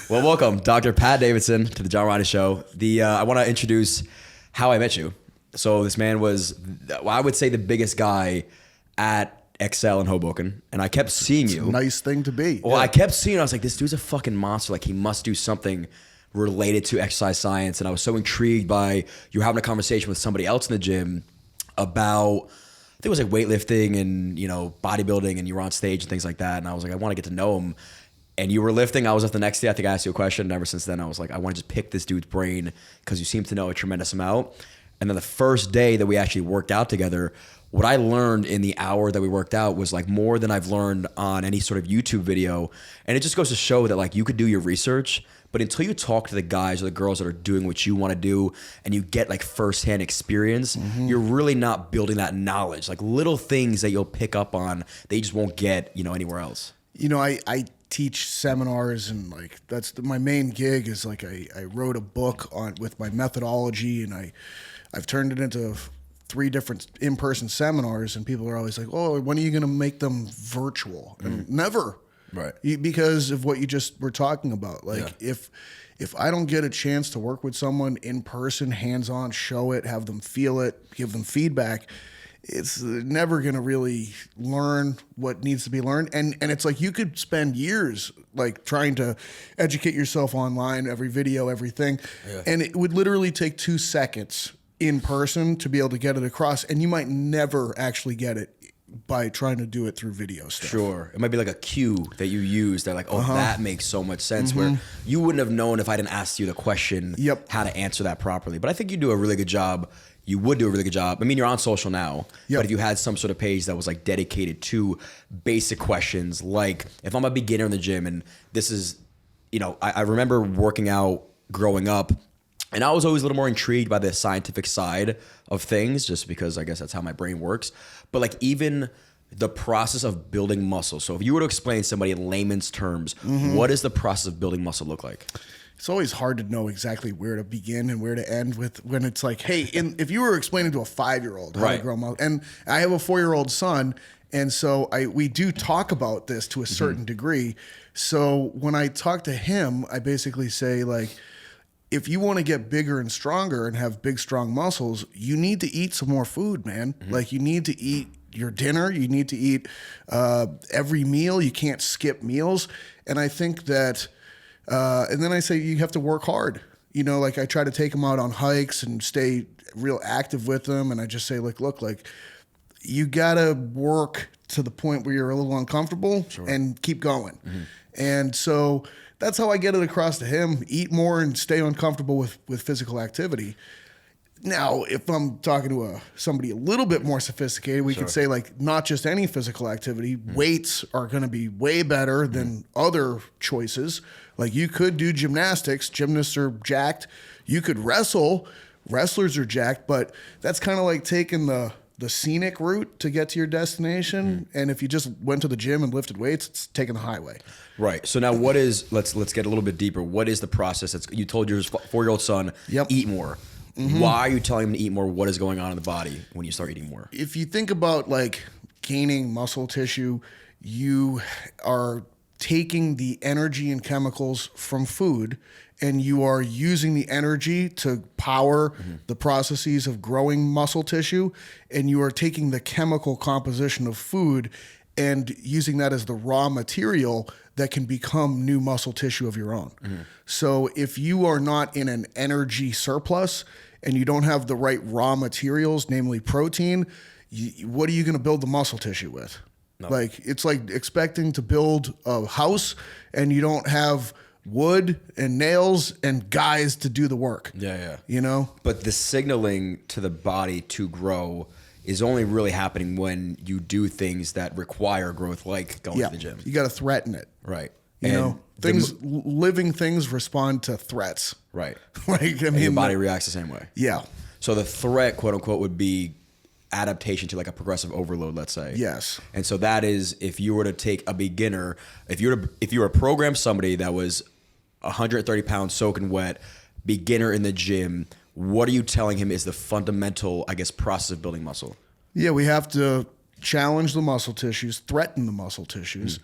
Well, welcome, Dr. Pat Davidson, to the John Rondi Show. I want to introduce how I met you. So this man was, well, I would say, the biggest guy at Excel in Hoboken, and I kept seeing you. Nice thing to be. Well, I kept seeing. I was like, this dude's a fucking monster. Like, he must do something related to exercise science. And I was so intrigued by you having a conversation with somebody else in the gym about, I think it was like weightlifting and, you know, bodybuilding, and you were on stage and things like that. And I was like, I want to get to know him. And you were lifting. I was up the next day. I think I asked you a question. And ever since then, I was like, I want to just pick this dude's brain because you seem to know a tremendous amount. And then the first day that we actually worked out together, what I learned in the hour that we worked out was like more than I've learned on any sort of YouTube video. And it just goes to show that like you could do your research, but until you talk to the guys or the girls that are doing what you want to do and you get like firsthand experience, you're really not building that knowledge. Like little things that you'll pick up on that you just won't get, you know, anywhere else. You know, I teach seminars, and like my main gig is like I wrote a book with my methodology, and I've turned it into 3 different in-person seminars, and people are always like, oh, when are you going to make them virtual? And never. Right. Because of what you just were talking about. Like if I don't get a chance to work with someone in person, hands-on, show it, have them feel it, give them feedback, it's never going to really learn what needs to be learned. And it's like you could spend years like trying to educate yourself online, every video, everything. Yeah. And it would literally take 2 seconds in person to be able to get it across. And you might never actually get it by trying to do it through video stuff. Sure. It might be like a cue that you use that like, oh, that makes so much sense, where you wouldn't have known if I didn't ask you the question how to answer that properly. But I think you do a really good job. You would do a really good job. I mean, you're on social now, but if you had some sort of page that was like dedicated to basic questions, like if I'm a beginner in the gym and this is, you know, I remember working out growing up, and I was always a little more intrigued by the scientific side of things, just because I guess that's how my brain works. But like even the process of building muscle. So if you were to explain to somebody in layman's terms, what does the process of building muscle look like? It's always hard to know exactly where to begin and where to end with when it's like, hey, if you were explaining to a 5-year-old how to grow muscle, and I have a 4-year-old son, and so we do talk about this to a certain degree. So when I talk to him, I basically say like, if you want to get bigger and stronger and have big, strong muscles, you need to eat some more food, man. Like you need to eat your dinner. You need to eat every meal. You can't skip meals. And I think that, and then I say you have to work hard. You know, like I try to take them out on hikes and stay real active with them. And I just say like, look, like you got to work to the point where you're a little uncomfortable and keep going. And so that's how I get it across to him. Eat more and stay uncomfortable with physical activity. Now, if I'm talking to somebody a little bit more sophisticated, we could say like not just any physical activity. Weights are going to be way better than other choices. Like you could do gymnastics. Gymnasts are jacked. You could wrestle. Wrestlers are jacked. But that's kind of like taking the scenic route to get to your destination. And if you just went to the gym and lifted weights, it's taking the highway. Right. So now what is, let's get a little bit deeper. What is the process? You told your 4-year-old son, eat more. Why are you telling him to eat more? What is going on in the body when you start eating more? If you think about like gaining muscle tissue, you are taking the energy and chemicals from food, and you are using the energy to power the processes of growing muscle tissue, and you are taking the chemical composition of food and using that as the raw material that can become new muscle tissue of your own. So if you are not in an energy surplus and you don't have the right raw materials, namely protein, what are you going to build the muscle tissue with? No. Like it's like expecting to build a house and you don't have wood and nails and guys to do the work. Yeah. You know? But the signaling to the body to grow is only really happening when you do things that require growth, like going to the gym. You got to threaten it. Right. You know, living things respond to threats. Right. Like, I mean, your body reacts the same way. Yeah. So the threat, quote unquote, would be adaptation to like a progressive overload, let's say. Yes. And so that is, if you were to take a beginner, if you were to program somebody that was 130 pounds soaking wet, beginner in the gym, what are you telling him is the fundamental, I guess, process of building muscle? Yeah, we have to challenge the muscle tissues, threaten the muscle tissues.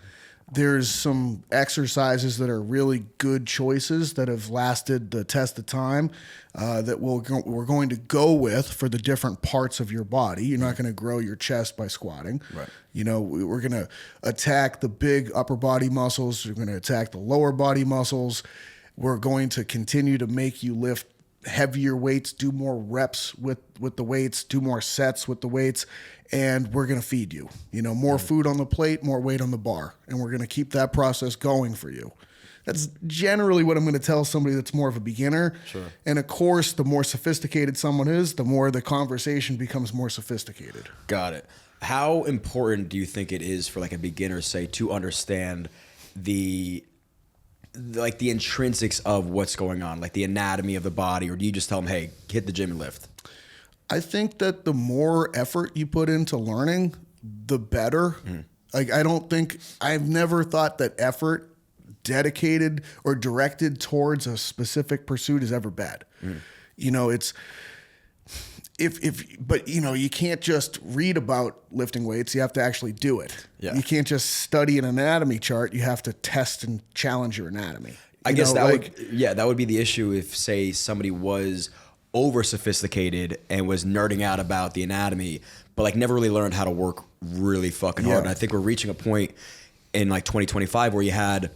There's some exercises that are really good choices that have lasted the test of time that we're going to go with for the different parts of your body. You're not going to grow your chest by squatting. Right. You know, we're going to attack the big upper body muscles. We're going to attack the lower body muscles. We're going to continue to make you lift heavier weights, do more reps with the weights, do more sets with the weights, and we're going to feed you. You know, more food on the plate, more weight on the bar, and we're going to keep that process going for you. That's generally what I'm going to tell somebody that's more of a beginner. Sure. And of course, the more sophisticated someone is, the more the conversation becomes more sophisticated. Got it. How important do you think it is for like a beginner, say, to understand the intrinsics of what's going on, like the anatomy of the body, or do you just tell them, hey, hit the gym and lift? I think that the more effort you put into learning, the better. Like, I've never thought that effort dedicated or directed towards a specific pursuit is ever bad. You know, it's, but you know, you can't just read about lifting weights. You have to actually do it. Yeah. You can't just study an anatomy chart. You have to test and challenge your anatomy. I guess that would be the issue if, say, somebody was over sophisticated and was nerding out about the anatomy, but like never really learned how to work really fucking hard. And I think we're reaching a point in like 2025 where you had,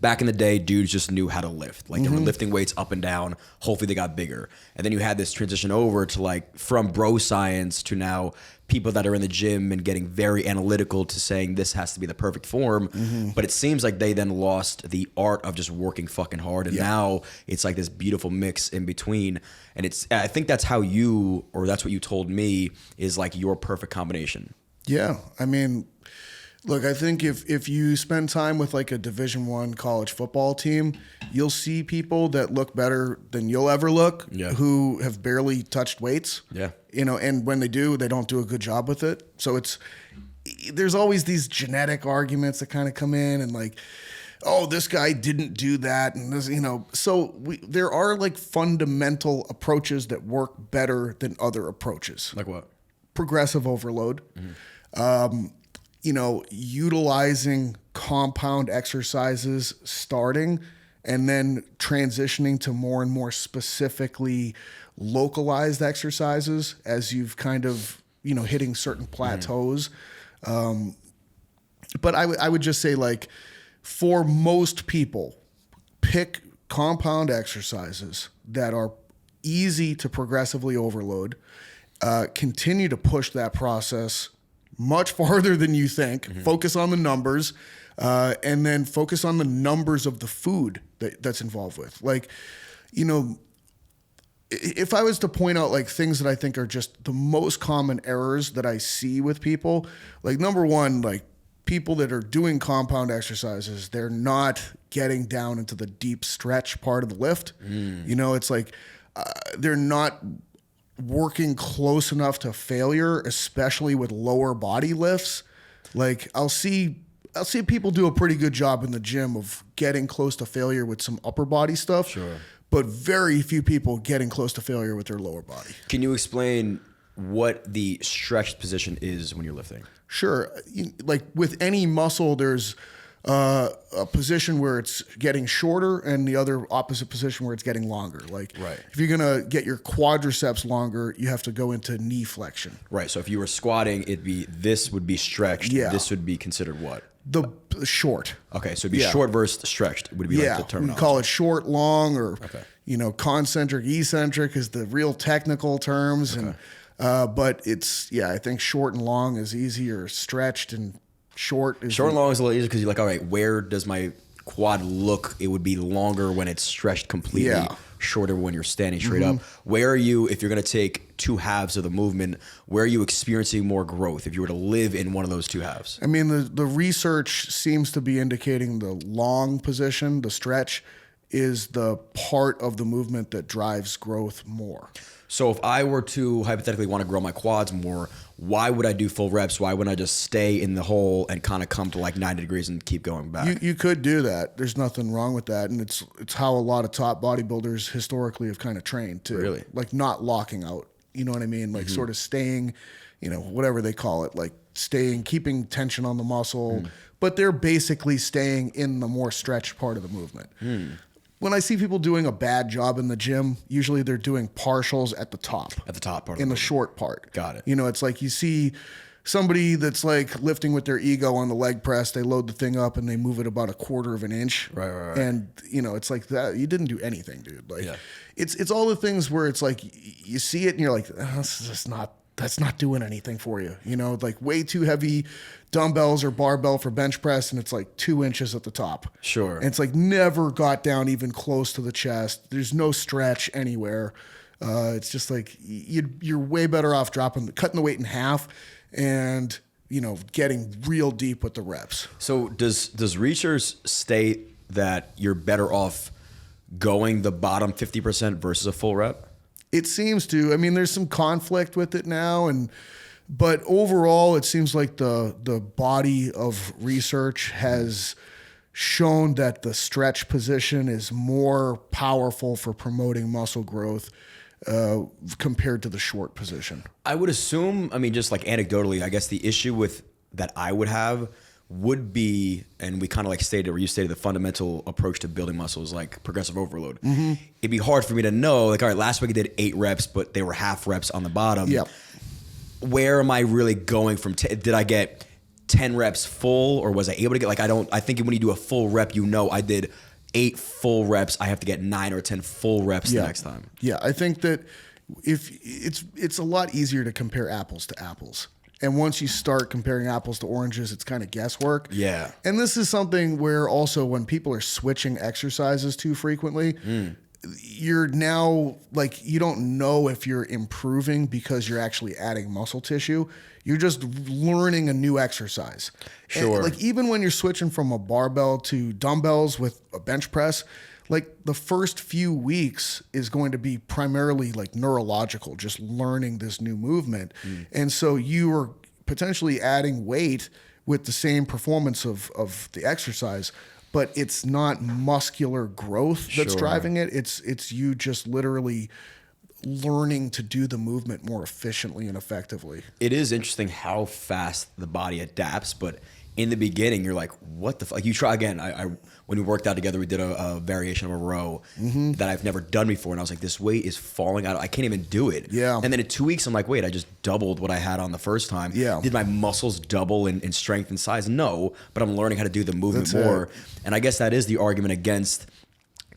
back in the day, dudes just knew how to lift. Like they were lifting weights up and down. Hopefully they got bigger. And then you had this transition over to like from bro science to now people that are in the gym and getting very analytical to saying this has to be the perfect form. But it seems like they then lost the art of just working fucking hard. And now it's like this beautiful mix in between. And I think that's how that's what you told me is like your perfect combination. Yeah. I mean, look, I think if you spend time with like a Division I college football team, you'll see people that look better than you'll ever look, who have barely touched weights. Yeah. You know, and when they do, they don't do a good job with it. So there's always these genetic arguments that kind of come in and like, oh, this guy didn't do that. And this, you know, so there are like fundamental approaches that work better than other approaches. Like what? Progressive overload. You know, utilizing compound exercises starting and then transitioning to more and more specifically localized exercises as you've kind of, you know, hitting certain plateaus. But I would just say, like, for most people, pick compound exercises that are easy to progressively overload, continue to push that process much farther than you think. Focus on the numbers, and then focus on the numbers of the food that's involved with. Like, you know, if I was to point out like things that I think are just the most common errors that I see with people, like number one, like people that are doing compound exercises, they're not getting down into the deep stretch part of the lift. You know, it's like they're not working close enough to failure, especially with lower body lifts. Like I'll see people do a pretty good job in the gym of getting close to failure with some upper body stuff. Sure. But very few people getting close to failure with their lower body. Can you explain what the stretched position is when you're lifting? Sure. Like with any muscle, there's a position where it's getting shorter and the other opposite position where it's getting longer. Like if you're going to get your quadriceps longer, you have to go into knee flexion. Right. So if you were squatting, this would be stretched. Yeah. This would be considered what? The short. Okay. So it'd be short versus stretched. Would be like the terminology. We call it short, long, or, you know, concentric, eccentric is the real technical terms. Okay. And, but it's, I think short and long is easier. Stretched and short and long is a little easier because you're like, all right, where does my quad look? It would be longer when it's stretched completely, shorter when you're standing straight up. Where are you, if you're going to take two halves of the movement, where are you experiencing more growth if you were to live in one of those two halves? I mean, the research seems to be indicating the long position, the stretch, is the part of the movement that drives growth more. So if I were to hypothetically want to grow my quads more, why would I do full reps? Why wouldn't I just stay in the hole and kind of come to like 90 degrees and keep going back? You could do that. There's nothing wrong with that. And it's how a lot of top bodybuilders historically have kind of trained too. Really? Like not locking out. You know what I mean? Like sort of staying, you know, whatever they call it, like keeping tension on the muscle, but they're basically staying in the more stretched part of the movement. When I see people doing a bad job in the gym, usually they're doing partials at the top. At the top part. In the short part. Got it. You know, it's like you see somebody that's like lifting with their ego on the leg press, they load the thing up and they move it about 1/4 of an inch. Right. And, you know, it's like that. You didn't do anything, dude. Like, it's all the things where it's like you see it and you're like, that's not doing anything for you. You know, like way too heavy dumbbells or barbell for bench press, and it's like 2 inches at the top. Sure. And it's like never got down even close to the chest. There's no stretch anywhere. It's just like you're way better off cutting the weight in half and, you know, getting real deep with the reps. So does research state that you're better off going the bottom 50% versus a full rep? It seems to. I mean, there's some conflict with it now, but overall, it seems like the body of research has shown that the stretch position is more powerful for promoting muscle growth compared to the short position. I would assume, I mean, just like anecdotally, I guess the issue with that I would have would be, and we kind of like stated, or you stated, the fundamental approach to building muscles, like progressive overload. It'd be hard for me to know, like, all right, last week I did 8 reps, but they were half reps on the bottom. Yep. Where am I really going from? Did I get 10 reps full, or was I able to get, like, I think when you do a full rep, you know, I did 8 full reps, I have to get 9 or 10 full reps the next time. Yeah, I think that if it's a lot easier to compare apples to apples. And once you start comparing apples to oranges, it's kind of guesswork. Yeah. And this is something where also when people are switching exercises too frequently, you're now like, you don't know if you're improving because you're actually adding muscle tissue. You're just learning a new exercise. Sure. And like even when you're switching from a barbell to dumbbells with a bench press, like the first few weeks is going to be primarily like neurological, just learning this new movement. And so you are potentially adding weight with the same performance of the exercise, but it's not muscular growth that's driving it. It's you just literally learning to do the movement more efficiently and effectively. It is interesting how fast the body adapts, but in the beginning, you're like, what the fuck? Like you try again. I when we worked out together, we did a variation of a row that I've never done before. And I was like, this weight is falling out. I can't even do it. Yeah. And then in 2 weeks, I'm like, wait, I just doubled what I had on the first time. Yeah. Did my muscles double in strength and size? No, but I'm learning how to do the movement more. And I guess that is the argument against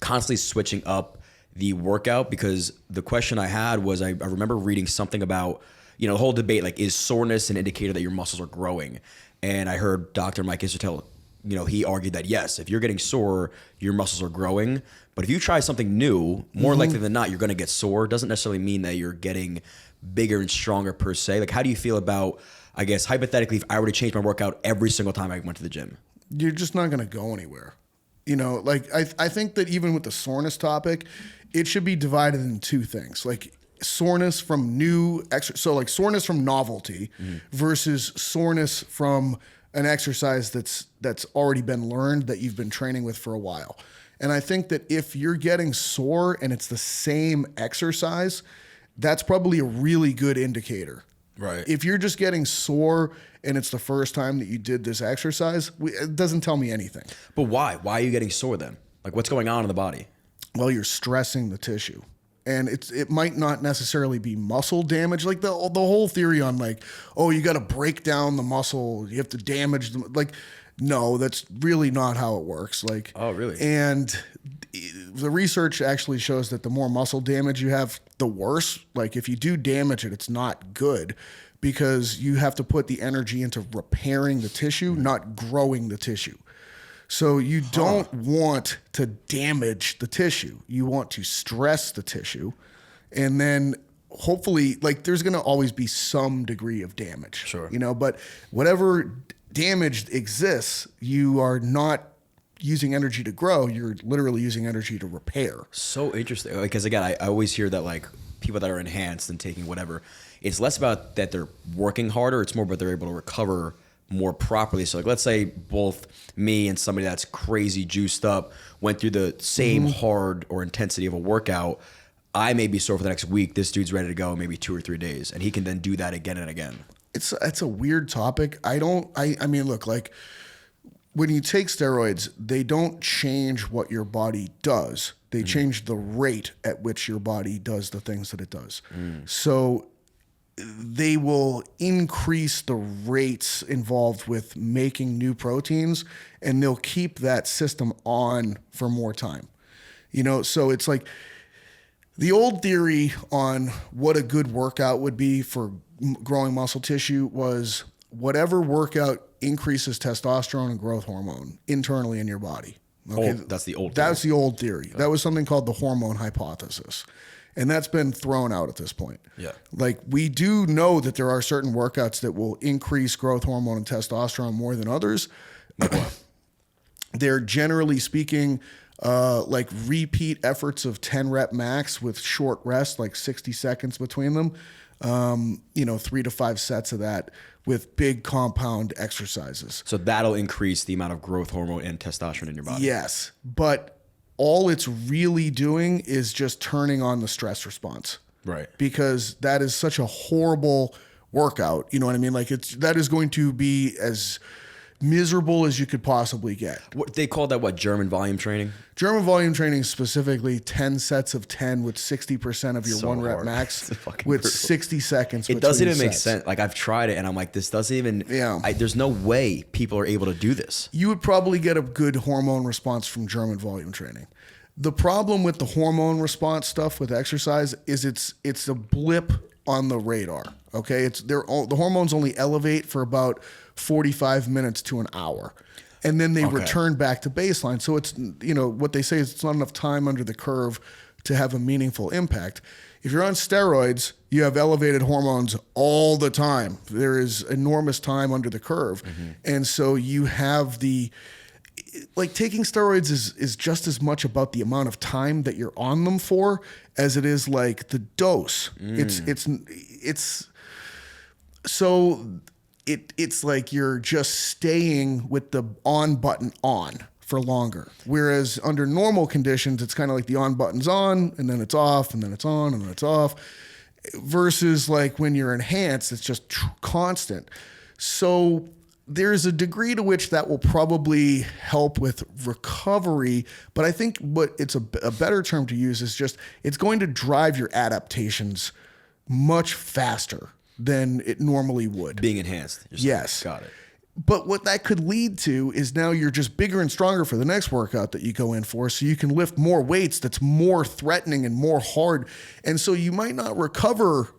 constantly switching up the workout, because the question I had was, I remember reading something about, you know, the whole debate, like, is soreness an indicator that your muscles are growing? And I heard Dr. Mike Isertel, you know, he argued that yes, if you're getting sore, your muscles are growing. But if you try something new, more likely than not, you're going to get sore. Doesn't necessarily mean that you're getting bigger and stronger per se. Like, how do you feel about, I guess, hypothetically, if I were to change my workout every single time I went to the gym? You're just not going to go anywhere. You know, like I think that even with the soreness topic, it should be divided into two things. Like soreness from new exercise, so like soreness from novelty versus soreness from an exercise that's already been learned that you've been training with for a while. And I think that if you're getting sore and it's the same exercise, that's probably a really good indicator. Right. If you're just getting sore and it's the first time that you did this exercise, it doesn't tell me anything. But why? Why are you getting sore then? Like, what's going on in the body? Well, you're stressing the tissue. And it might not necessarily be muscle damage. Like the whole theory on like, oh, you got to break down the muscle, you have to damage them. Like, no, that's really not how it works. Like, oh, really? And the research actually shows that the more muscle damage you have, the worse. Like if you do damage it, it's not good, because you have to put the energy into repairing the tissue, not growing the tissue. So you don't want to damage the tissue. You want to stress the tissue. And then hopefully, like, there's going to always be some degree of damage. Sure. You know, but whatever damage exists, you are not using energy to grow. You're literally using energy to repair. So interesting. Because again, I always hear that like people that are enhanced and taking whatever, it's less about that they're working harder. It's more about they're able to recover more properly. So like, let's say both me and somebody that's crazy juiced up went through the same hard or intensity of a workout. I may be sore for the next week. This dude's ready to go in maybe 2 or 3 days, and he can then do that again and again. It's a weird topic. I mean, look, like when you take steroids, they don't change what your body does. They change the rate at which your body does the things that it does. So they will increase the rates involved with making new proteins, and they'll keep that system on for more time. So it's like the old theory on what a good workout would be for growing muscle tissue was whatever workout increases testosterone and growth hormone internally in your body. Okay, that's the old theory. That's the old theory. That was something called the hormone hypothesis. And that's been thrown out at this point. Yeah. Like, we do know that there are certain workouts that will increase growth hormone and testosterone more than others. They're generally speaking like repeat efforts of 10 rep max with short rest, like 60 seconds between them. 3 to 5 sets of that with big compound exercises. So that'll increase the amount of growth hormone and testosterone in your body. Yes, but all it's really doing is just turning on the stress response. Right. Because that is such a horrible workout. You know what I mean? Like, that is going to be as miserable as you could possibly get. What they call that, German volume training? German volume training, specifically 10 sets of 10 with 60% of your So one rep hard. max It's with brutal. 60 seconds. It doesn't even make sets. sense. Like, I've tried it and I'm like, this doesn't even, Yeah. there's no way people are able to do this. You would probably get a good hormone response from German volume training. The problem with the hormone response stuff with exercise is it's a blip on the radar. Okay, the hormones only elevate for about 45 minutes to an hour, and then they return back to baseline. So it's, what they say is it's not enough time under the curve to have a meaningful impact. If you're on steroids, you have elevated hormones all the time. There is enormous time under the curve, and so you have taking steroids is just as much about the amount of time that you're on them for as it is like the dose. It's like you're just staying with the on button on for longer. Whereas under normal conditions, it's kind of like the on button's on and then it's off and then it's on and then it's off. Versus like when you're enhanced, it's just constant. So there's a degree to which that will probably help with recovery, but I think what it's a better term to use is just it's going to drive your adaptations much faster than it normally would. Being enhanced. Yes. Got it. But what that could lead to is now you're just bigger and stronger for the next workout that you go in for, so you can lift more weights that's more threatening and more hard. And so you might not recover,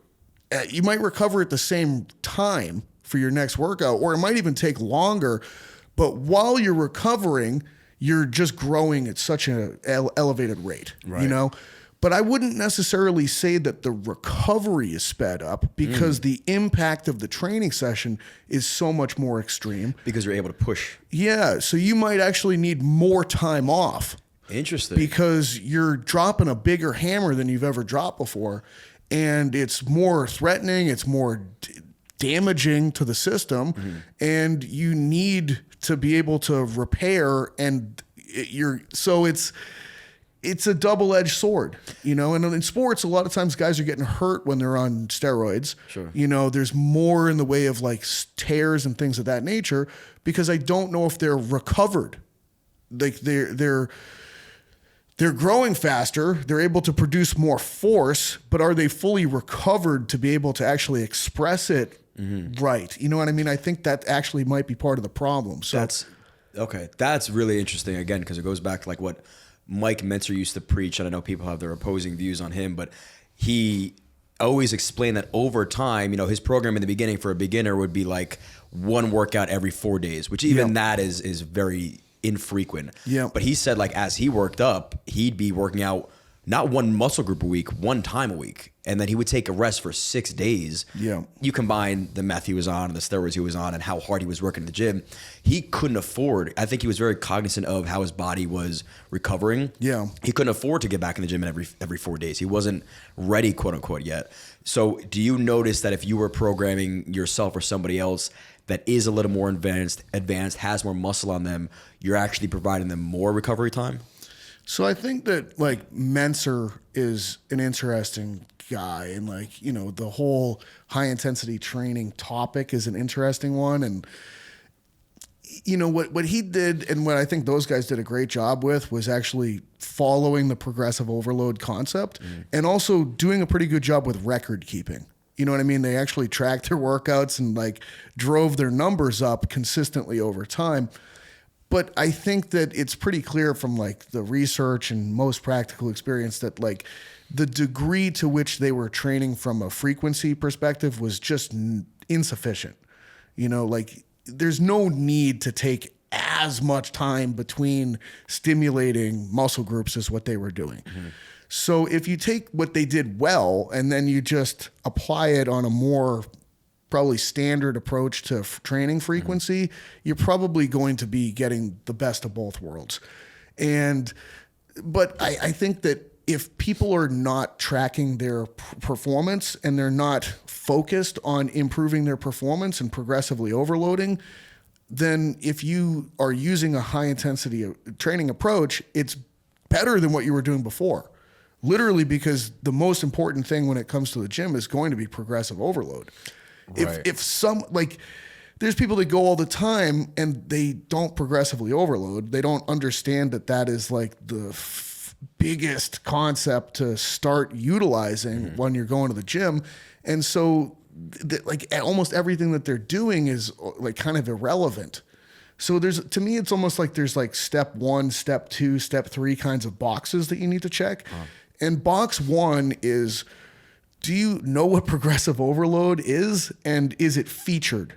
you might recover at the same time for your next workout, or it might even take longer. But while you're recovering, you're just growing at such an elevated rate, Right. But I wouldn't necessarily say that the recovery is sped up because the impact of the training session is so much more extreme. Because you're able to push. Yeah, so you might actually need more time off. Interesting. Because you're dropping a bigger hammer than you've ever dropped before, and it's more threatening, it's more damaging to the system, and you need to be able to repair, and it's a double-edged sword, and in sports, a lot of times guys are getting hurt when they're on steroids. Sure. There's more in the way of like tears and things of that nature, because I don't know if they're recovered. Like they're growing faster, they're able to produce more force, but are they fully recovered to be able to actually express it right? You know what I mean? I think that actually might be part of the problem. So That's really interesting, again, because it goes back to like what Mike Mentzer used to preach, and I know people have their opposing views on him, but he always explained that over time, his program in the beginning for a beginner would be like one workout every 4 days, which even that is very infrequent. Yeah. But he said, like, as he worked up, he'd be working out not one muscle group a week, one time a week. And then he would take a rest for 6 days. Yeah. You combine the meth he was on and the steroids he was on and how hard he was working in the gym. He couldn't afford, I think he was very cognizant of how his body was recovering. Yeah. He couldn't afford to get back in the gym every 4 days. He wasn't ready, quote unquote, yet. So do you notice that if you were programming yourself or somebody else that is a little more advanced, has more muscle on them, you're actually providing them more recovery time? So I think that like Mentzer is an interesting guy, and like, the whole high intensity training topic is an interesting one. And you know, what he did and what I think those guys did a great job with was actually following the progressive overload concept and also doing a pretty good job with record keeping. You know what I mean? They actually tracked their workouts and like drove their numbers up consistently over time. But I think that it's pretty clear from like the research and most practical experience that like the degree to which they were training from a frequency perspective was just insufficient. You know, like there's no need to take as much time between stimulating muscle groups as what they were doing. So if you take what they did well and then you just apply it on a more probably standard approach to training frequency, you're probably going to be getting the best of both worlds. But I think that if people are not tracking their performance and they're not focused on improving their performance and progressively overloading, then if you are using a high intensity training approach, it's better than what you were doing before. Literally, because the most important thing when it comes to the gym is going to be progressive overload. Right. If some, like, there's people that go all the time and they don't progressively overload. They don't understand that that is like the biggest concept to start utilizing when you're going to the gym. And so like almost everything that they're doing is like kind of irrelevant. So to me, it's almost like there's like step 1, step 2, step 3 kinds of boxes that you need to check. And box 1 is, do you know what progressive overload is? And is it featured?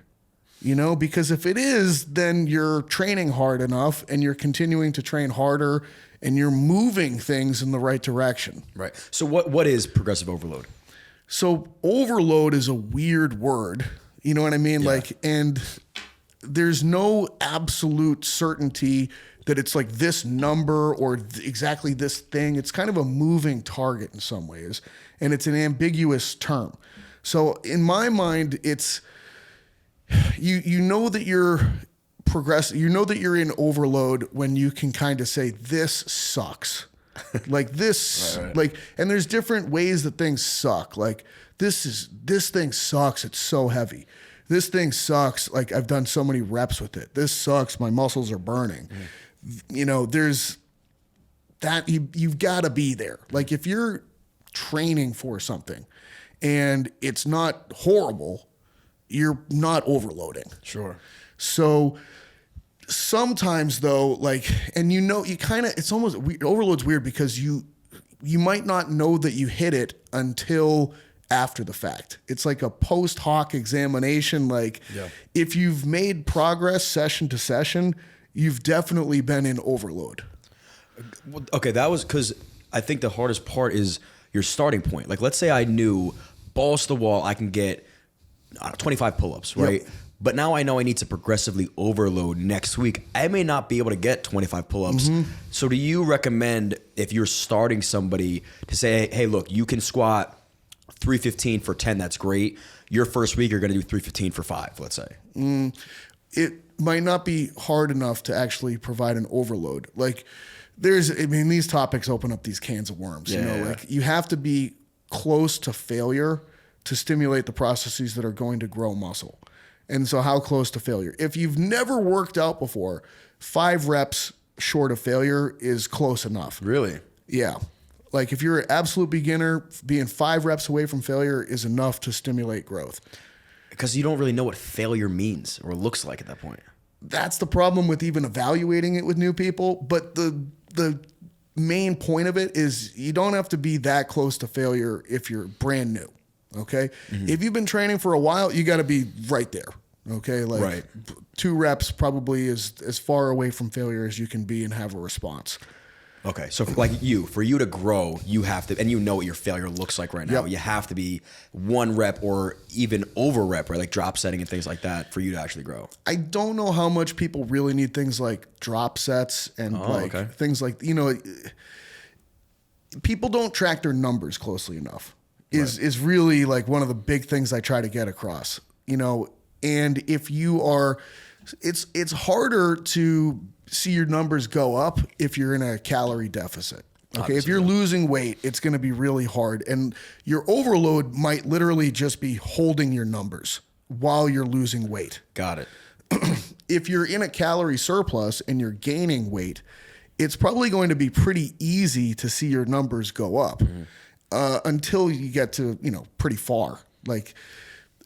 You know, because if it is, then you're training hard enough and you're continuing to train harder and you're moving things in the right direction. Right. So what is progressive overload? So overload is a weird word. You know what I mean? Yeah. Like, and there's no absolute certainty that it's like this number or exactly this thing. It's kind of a moving target in some ways, and it's an ambiguous term. So in my mind, it's you know that you're progressive. You know that you're in overload when you can kind of say this sucks, like this, right. Like, and there's different ways that things suck. Like this thing sucks. It's so heavy. This thing sucks. Like I've done so many reps with it. This sucks. My muscles are burning. You know, there's that you've got to be there. Like if you're training for something and it's not horrible, you're not overloading. Sure. So sometimes though, like, and you know, you kind of, it's almost, overload's weird because you might not know that you hit it until after the fact. It's like a post hoc examination. Like if you've made progress session to session, you've definitely been in overload. Okay, that was because I think the hardest part is your starting point. Like, let's say I knew balls to the wall, I can get 25 pull-ups, right? Yep. But now I know I need to progressively overload next week. I may not be able to get 25 pull-ups. So do you recommend, if you're starting somebody, to say, hey, look, you can squat 315 for 10, that's great. Your first week, you're going to do 315 for 5, let's say. It might not be hard enough to actually provide an overload. Like these topics open up these cans of worms. Yeah, you know, like you have to be close to failure to stimulate the processes that are going to grow muscle. And so how close to failure? If you've never worked out before, 5 reps short of failure is close enough. Really? Yeah. Like if you're an absolute beginner, being 5 reps away from failure is enough to stimulate growth. Because you don't really know what failure means or looks like at that point. That's the problem with even evaluating it with new people. But the main point of it is you don't have to be that close to failure if you're brand new. Okay. If you've been training for a while, you got to be right there. Okay. Like 2 reps probably is as far away from failure as you can be and have a response. Okay. So for you to grow, you have to, and you know what your failure looks like right now. Yep. You have to be 1 rep or even over rep, right? Like drop setting and things like that for you to actually grow. I don't know how much people really need things like drop sets and things like, you know, people don't track their numbers closely enough is really like one of the big things I try to get across, you know, and if you are, it's harder to see your numbers go up if you're in a calorie deficit. Okay. Obviously, if you're losing weight, it's going to be really hard. And your overload might literally just be holding your numbers while you're losing weight. Got it. if you're in a calorie surplus and you're gaining weight, it's probably going to be pretty easy to see your numbers go up until you get to, pretty far. Like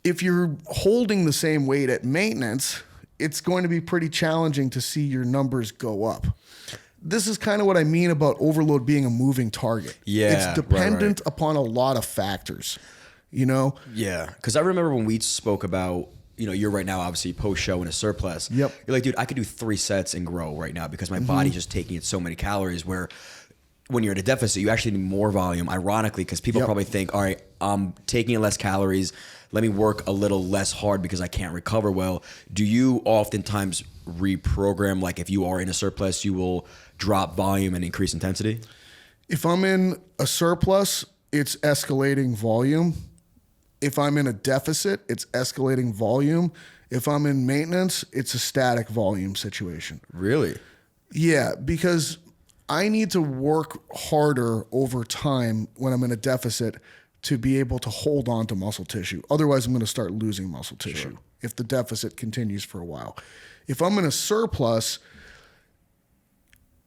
if you're holding the same weight at maintenance, it's going to be pretty challenging to see your numbers go up. This is kind of what I mean about overload being a moving target. Yeah. It's dependent upon a lot of factors, Yeah. Because I remember when we spoke about, you're right now obviously post-show in a surplus. Yep. You're like, dude, I could do 3 sets and grow right now because my body's just taking in so many calories, where when you're in a deficit, you actually need more volume, ironically, because people probably think, all right, I'm taking in less calories. Let me work a little less hard because I can't recover well. Do you oftentimes reprogram, like if you are in a surplus, you will drop volume and increase intensity? If I'm in a surplus, it's escalating volume. If I'm in a deficit, it's escalating volume. If I'm in maintenance, it's a static volume situation. Really? Yeah, because I need to work harder over time when I'm in a deficit to be able to hold on to muscle tissue. Otherwise, I'm going to start losing muscle tissue if the deficit continues for a while. If I'm in a surplus,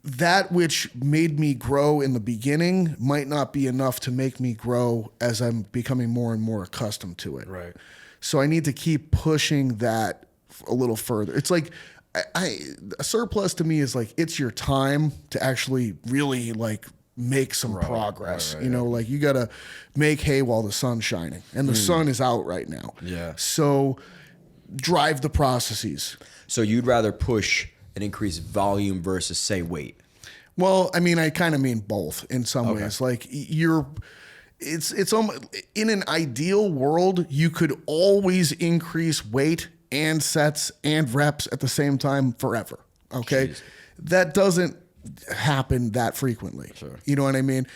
that which made me grow in the beginning might not be enough to make me grow as I'm becoming more and more accustomed to it. Right. So I need to keep pushing that a little further. It's like a surplus to me is like, it's your time to actually really like make some progress. Right, like you got to make hay while the sun's shining, and the sun is out right now. Yeah. So drive the processes. So you'd rather push an increased volume versus say weight? Well, I mean, I kind of mean both in some ways. Like it's almost, in an ideal world, you could always increase weight and sets and reps at the same time forever. Okay. Jeez. That doesn't happen that frequently. Sure. You know what I mean?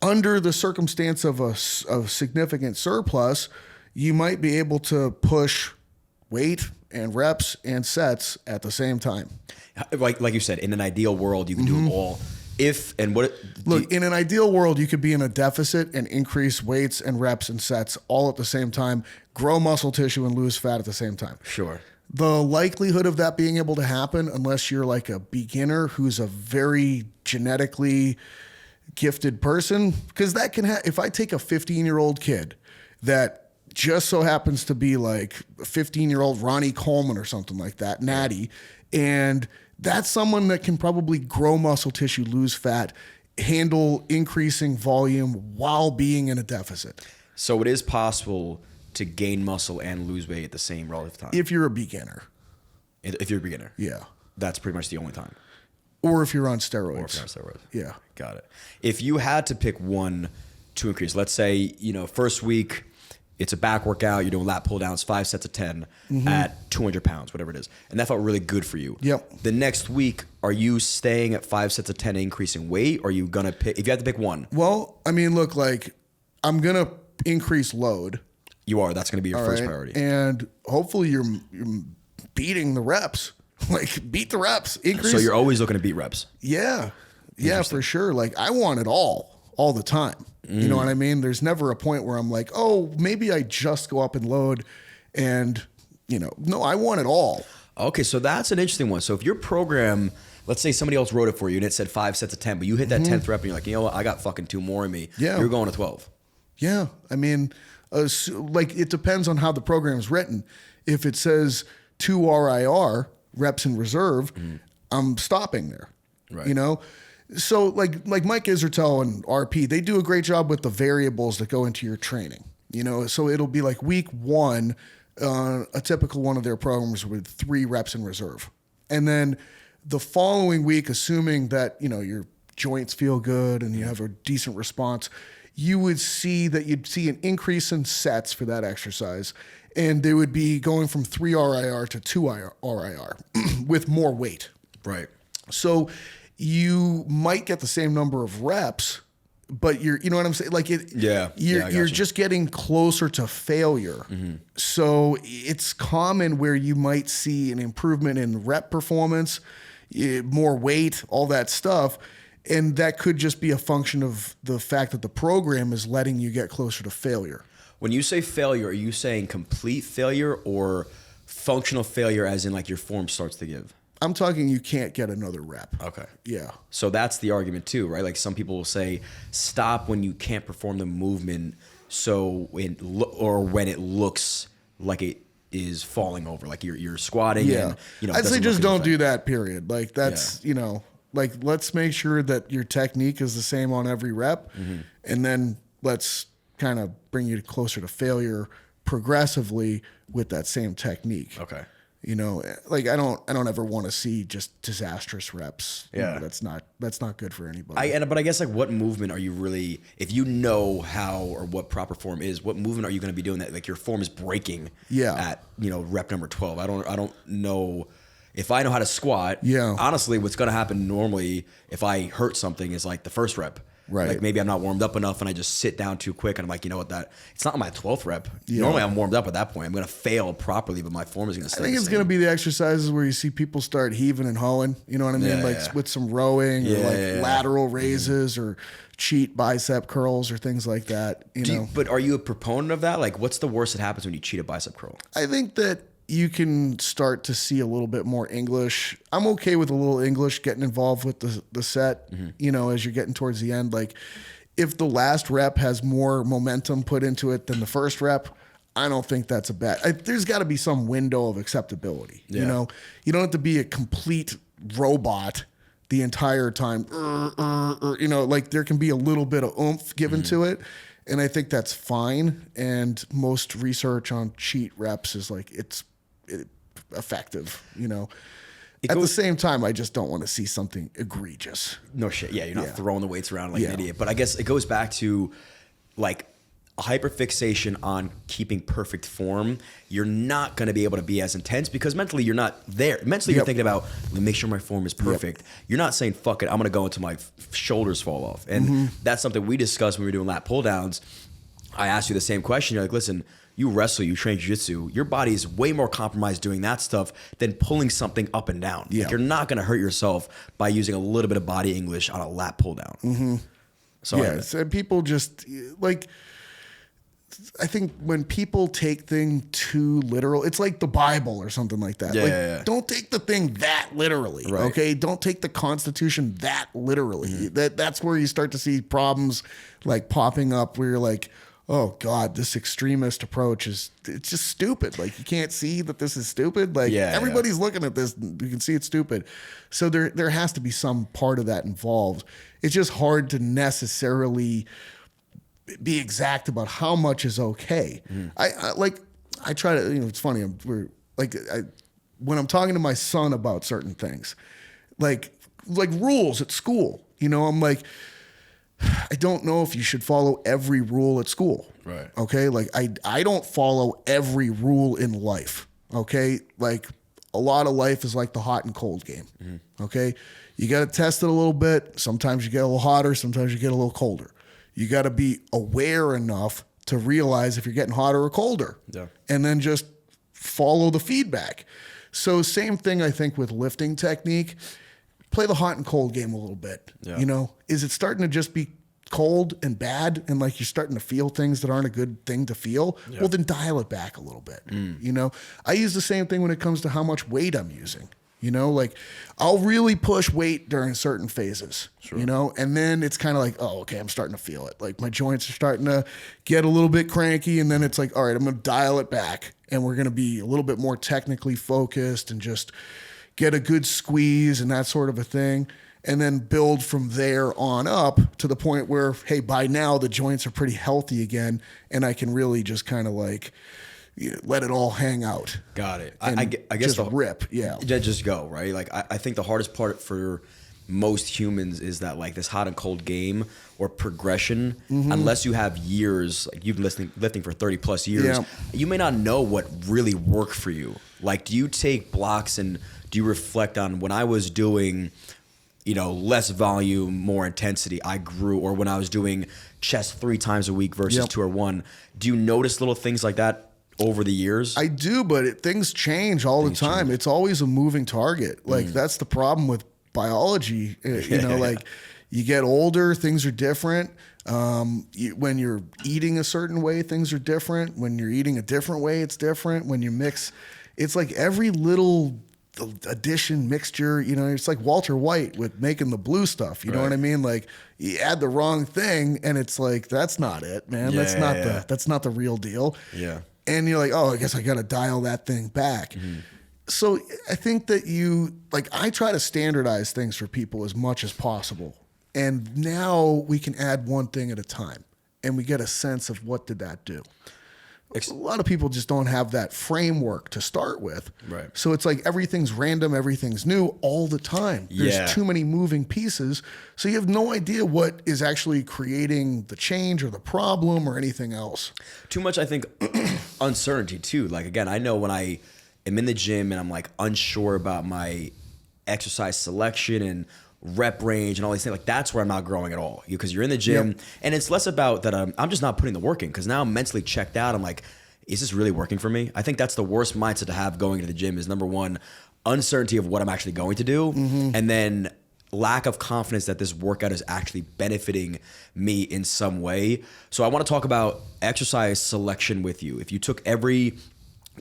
Under the circumstance of a significant surplus, you might be able to push weight and reps and sets at the same time. Like you said, in an ideal world, you can do them all. In an ideal world, you could be in a deficit and increase weights and reps and sets all at the same time, grow muscle tissue and lose fat at the same time. Sure. The likelihood of that being able to happen, unless you're like a beginner who's a very genetically gifted person, because that can if I take a 15-year-old kid that just so happens to be like a 15-year-old Ronnie Coleman or something like that, natty, and that's someone that can probably grow muscle tissue, lose fat, handle increasing volume while being in a deficit. So it is possible to gain muscle and lose weight at the same relative time. If you're a beginner. If you're a beginner. Yeah. That's pretty much the only time. Or if you're on steroids. Yeah. Got it. If you had to pick one to increase, let's say, first week, it's a back workout, you're doing lat pull downs, 5 sets of 10 at 200 pounds, whatever it is. And that felt really good for you. Yep. The next week, are you staying at 5 sets of 10 increasing weight? Or are you going to pick, if you had to pick one? Well, I mean, look, like I'm going to increase load. You are. That's going to be your first priority. And hopefully you're beating the reps. Like beat the reps. Increase. So you're always looking to beat reps. Yeah. Yeah, for sure. Like I want it all the time. You know what I mean? There's never a point where I'm like, oh, maybe I just go up and load and, no, I want it all. Okay, so that's an interesting one. So if your program, let's say somebody else wrote it for you and it said 5 sets of 10, but you hit that 10th rep and you're like, you know what, I got fucking 2 more in me. Yeah. You're going to 12. Yeah. I mean, like it depends on how the program is written. If it says 2 RIR, reps in reserve, I'm stopping there. Right. So like Mike Isertel and RP, they do a great job with the variables that go into your training. So it'll be like week 1, a typical one of their programs with 3 reps in reserve. And then the following week, assuming that, your joints feel good and you have a decent response, you'd see an increase in sets for that exercise. And they would be going from 3 RIR to 2 RIR with more weight. Right. So you might get the same number of reps, but you know what I'm saying? Like you're just getting closer to failure. So it's common where you might see an improvement in rep performance, more weight, all that stuff. And that could just be a function of the fact that the program is letting you get closer to failure. When you say failure, are you saying complete failure or Functional failure as in like your form starts to give. I'm talking you can't get another rep. Okay. Yeah. So that's the argument too, right? Like some people will say stop when you can't perform the movement or when it looks like it is falling over, like you're squatting. Yeah. And, I'd say doesn't just look don't as do that, period. Like that's, like let's make sure that your technique is the same on every rep. And then let's kind of bring you closer to failure progressively with that same technique. Okay. Like I don't ever want to see just disastrous reps. Yeah. That's not good for anybody. But I guess like what movement are you really, if you know how or what proper form is, what movement are you going to be doing that like your form is breaking at, rep number 12? I don't know if I know how to squat. Yeah. Honestly, what's going to happen normally if I hurt something is like the first rep. Right. Like maybe I'm not warmed up enough and I just sit down too quick and I'm like, it's not my 12th rep. Yeah. Normally I'm warmed up at that point. I'm going to fail properly, but my form is going to stay I think it's going to be the exercises where you see people start heaving and hoeing, you know what I mean? With some rowing or lateral raises or cheat bicep curls or things like that, But are you a proponent of that? Like what's the worst that happens when you cheat a bicep curl? I think that you can start to see a little bit more English. I'm okay with a little English getting involved with the set, as you're getting towards the end. Like if the last rep has more momentum put into it than the first rep, I don't think that's a bad. There's got to be some window of acceptability. You don't have to be a complete robot the entire time. Like there can be a little bit of oomph given to it. And I think that's fine. And most research on cheat reps is like it's effective, At the same time, I just don't want to see something egregious. No shit. Yeah, you're not throwing the weights around like an idiot. But I guess it goes back to like a hyperfixation on keeping perfect form. You're not going to be able to be as intense because mentally you're not there. Mentally you're thinking about, let me make sure my form is perfect. You're not saying, fuck it, I'm going to go until my shoulders fall off. And that's something we discussed when we were doing lat pull downs. I asked you the same question. You're like, listen, you wrestle, you train jiu-jitsu, your body is way more compromised doing that stuff than pulling something up and down. Yeah. Like you're not going to hurt yourself by using a little bit of body English on a lat pull down. So so people just like, I think when people take things too literal, it's like the Bible or something like that. Don't take the thing that literally. Right. Okay. Don't take the Constitution that literally. That's where you start to see problems like popping up where you're like, oh God, this extremist approach it's just stupid. Like you can't see that this is stupid. Like everybody's looking at this, you can see it's stupid. So there has to be some part of that involved. It's just hard to necessarily be exact about how much is okay. I try to, it's funny. When I'm talking to my son about certain things, like rules at school, I'm like, I don't know if you should follow every rule at school. Right. Okay. Like I don't follow every rule in life. Okay. Like a lot of life is like the hot and cold game. Okay. You got to test it a little bit. Sometimes you get a little hotter. Sometimes you get a little colder. You got to be aware enough to realize if you're getting hotter or colder. Yeah. And then just follow the feedback. So same thing, I think, with lifting technique. Play the hot and cold game a little bit. Yeah. Is it starting to just be cold and bad and like you're starting to feel things that aren't a good thing to feel? Yeah. Well, then dial it back a little bit. I use the same thing when it comes to how much weight I'm using. Like I'll really push weight during certain phases, and then it's kind of like, oh, okay, I'm starting to feel it. Like my joints are starting to get a little bit cranky. And then it's like, all right, I'm going to dial it back and we're going to be a little bit more technically focused and just get a good squeeze and that sort of a thing. And then build from there on up to the point where, hey, by now the joints are pretty healthy again. And I can really just kind of like, let it all hang out. Got it. I guess just rip. Yeah. Just go, right? Like I think the hardest part for most humans is that like this hot and cold game or progression, unless you have years, like you've been lifting for 30 plus years, you may not know what really worked for you. Like, do you take blocks and do you reflect on when I was doing, less volume, more intensity, I grew, or when I was doing chest 3 times a week versus 2 or 1, do you notice little things like that over the years? I do, but things change all the time. It's always a moving target. Like that's the problem with biology. Like you get older, things are different. When you're eating a certain way, things are different. When you're eating a different way, it's different. When you mix, it's like every little addition, mixture, you know, it's like Walter White with making the blue stuff. You know what I mean? Like you add the wrong thing and it's like, that's not it, man. That's not the real deal. Yeah. And you're like, oh, I guess I got to dial that thing back. So I think that I try to standardize things for people as much as possible. And now we can add one thing at a time and we get a sense of what did that do. A lot of people just don't have that framework to start with. Right. So it's like everything's random, everything's new all the time. There's too many moving pieces. So you have no idea what is actually creating the change or the problem or anything else. Too much, I think, uncertainty too. Like, again, I know when I am in the gym and I'm like unsure about my exercise selection and rep range and all these things, like that's where I'm not growing at all. Because you're in the gym and it's less about that I'm just not putting the work in, because now I'm mentally checked out. I'm like, is this really working for me? I think that's the worst mindset to have going to the gym is, number one, uncertainty of what I'm actually going to do, and then lack of confidence that this workout is actually benefiting me in some way. So I want to talk about exercise selection with you. If you took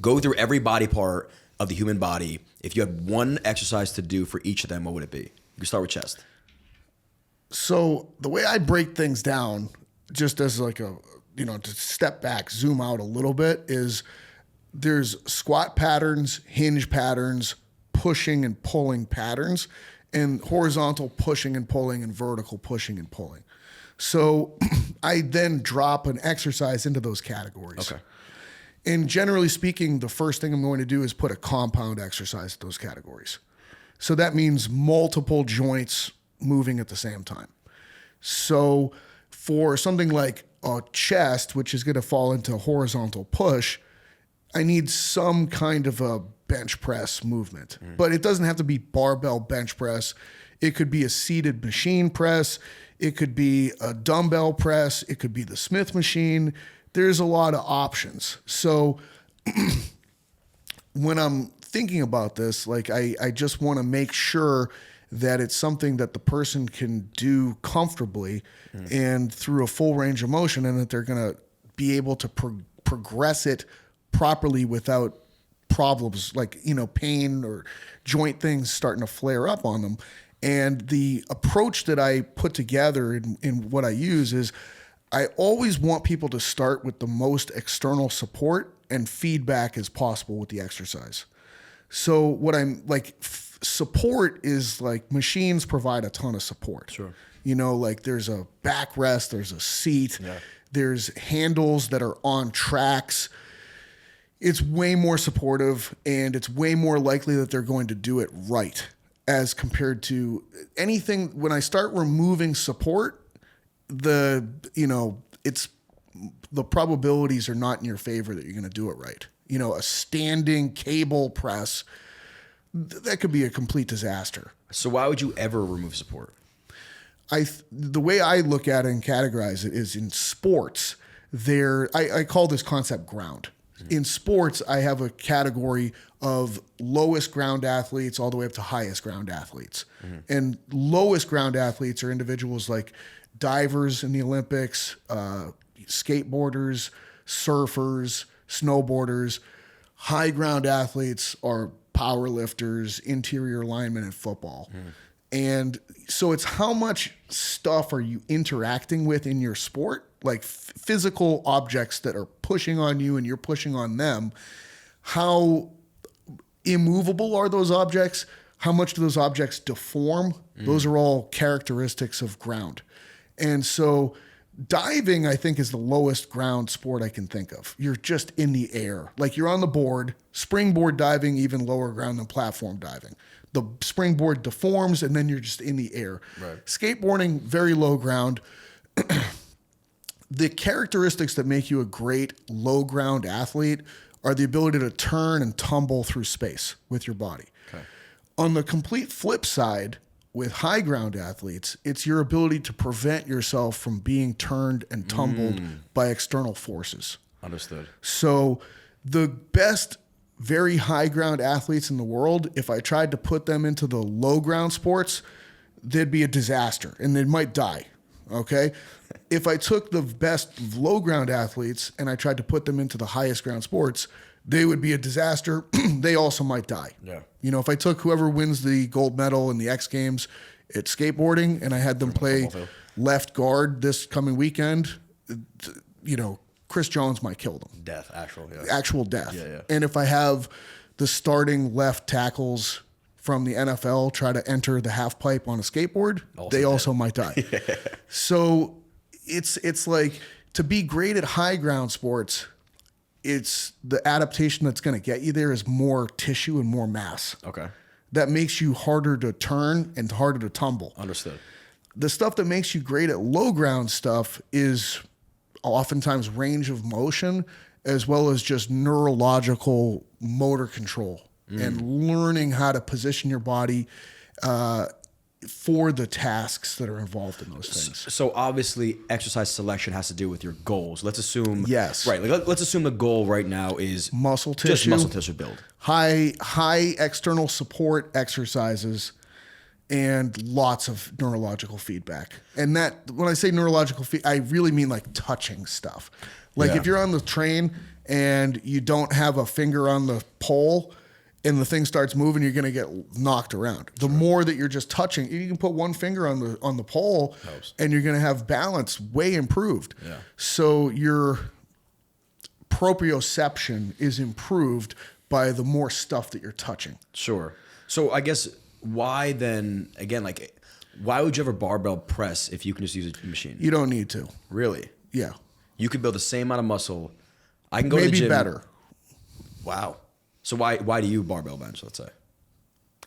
go through every body part of the human body, if you had one exercise to do for each of them, what would it be? You start with chest. So the way I break things down, just as like to step back, zoom out a little bit, is there's squat patterns, hinge patterns, pushing and pulling patterns, and horizontal pushing and pulling and vertical pushing and pulling. So I then drop an exercise into those categories. Okay. And generally speaking, the first thing I'm going to do is put a compound exercise in those categories. So that means multiple joints moving at the same time. So for something like a chest, which is going to fall into horizontal push, I need some kind of a bench press movement. But it doesn't have to be barbell bench press. It could be a seated machine press. It could be a dumbbell press. It could be the Smith machine. There's a lot of options. So when I'm thinking about this, like I just want to make sure that it's something that the person can do comfortably and through a full range of motion, and that they're going to be able to progress it properly without problems like, pain or joint things starting to flare up on them. And the approach that I put together in what I use is I always want people to start with the most external support and feedback as possible with the exercise. So what I'm like, support is like machines provide a ton of support. Sure. Like there's a backrest, there's a seat, there's handles that are on tracks. It's way more supportive and it's way more likely that they're going to do it right as compared to anything. When I start removing support, the probabilities are not in your favor that you're going to do it right. A standing cable press, that could be a complete disaster. So why would you ever remove support? The way I look at it and categorize it is in sports, I call this concept ground. In sports, I have a category of lowest ground athletes all the way up to highest ground athletes. And lowest ground athletes are individuals like divers in the Olympics, skateboarders, surfers, snowboarders. High ground athletes are power lifters, interior linemen in football. And so it's how much stuff are you interacting with in your sport, like physical objects that are pushing on you and you're pushing on them. How immovable are those objects? How much do those objects deform? Those are all characteristics of ground. And so diving, I think, is the lowest ground sport I can think of. You're just in the air. Like you're on the board. Springboard diving, even lower ground than platform diving. The springboard deforms and then you're just in the air. Right. Skateboarding, very low ground. The characteristics that make you a great low ground athlete are the ability to turn and tumble through space with your body. Okay. On the complete flip side, with high ground athletes, it's your ability to prevent yourself from being turned and tumbled by external forces. Understood. So the best very high ground athletes in the world, if I tried to put them into the low ground sports, they'd be a disaster and they might die. Okay. If I took the best low ground athletes and I tried to put them into the highest ground sports, they would be a disaster. They also might die. Yeah. You know, if I took whoever wins the gold medal in the X Games at skateboarding and I had them play left guard this coming weekend, you know, Chris Jones might kill them. Death, actual death. Yeah. And if I have the starting left tackles from the NFL try to enter the half pipe on a skateboard, they also might die. So it's like, to be great at high ground sports, it's the adaptation that's going to get you there is more tissue and more mass. Okay. That makes you harder to turn and harder to tumble. Understood. The stuff that makes you great at low ground stuff is oftentimes range of motion, as well as just neurological motor control and learning how to position your body for the tasks that are involved in those things. So obviously exercise selection has to do with your goals. Let's assume, yes, right. Like let's assume the goal right now is muscle tissue, just muscle tissue build, high external support exercises, and lots of neurological feedback. And that, when I say neurological feedback, I really mean like touching stuff. Like if you're on the train and you don't have a finger on the pole and the thing starts moving, you're going to get knocked around. The more that you're just touching, you can put one finger on the pole and you're going to have balance way improved. Yeah. So your proprioception is improved by the more stuff that you're touching. Sure. So I guess why then, again, like, why would you ever barbell press if you can just use a machine? You don't need to. Really? Yeah. You could build the same amount of muscle. I can go to the maybe gym. better. Wow. So why do you barbell bench, let's say?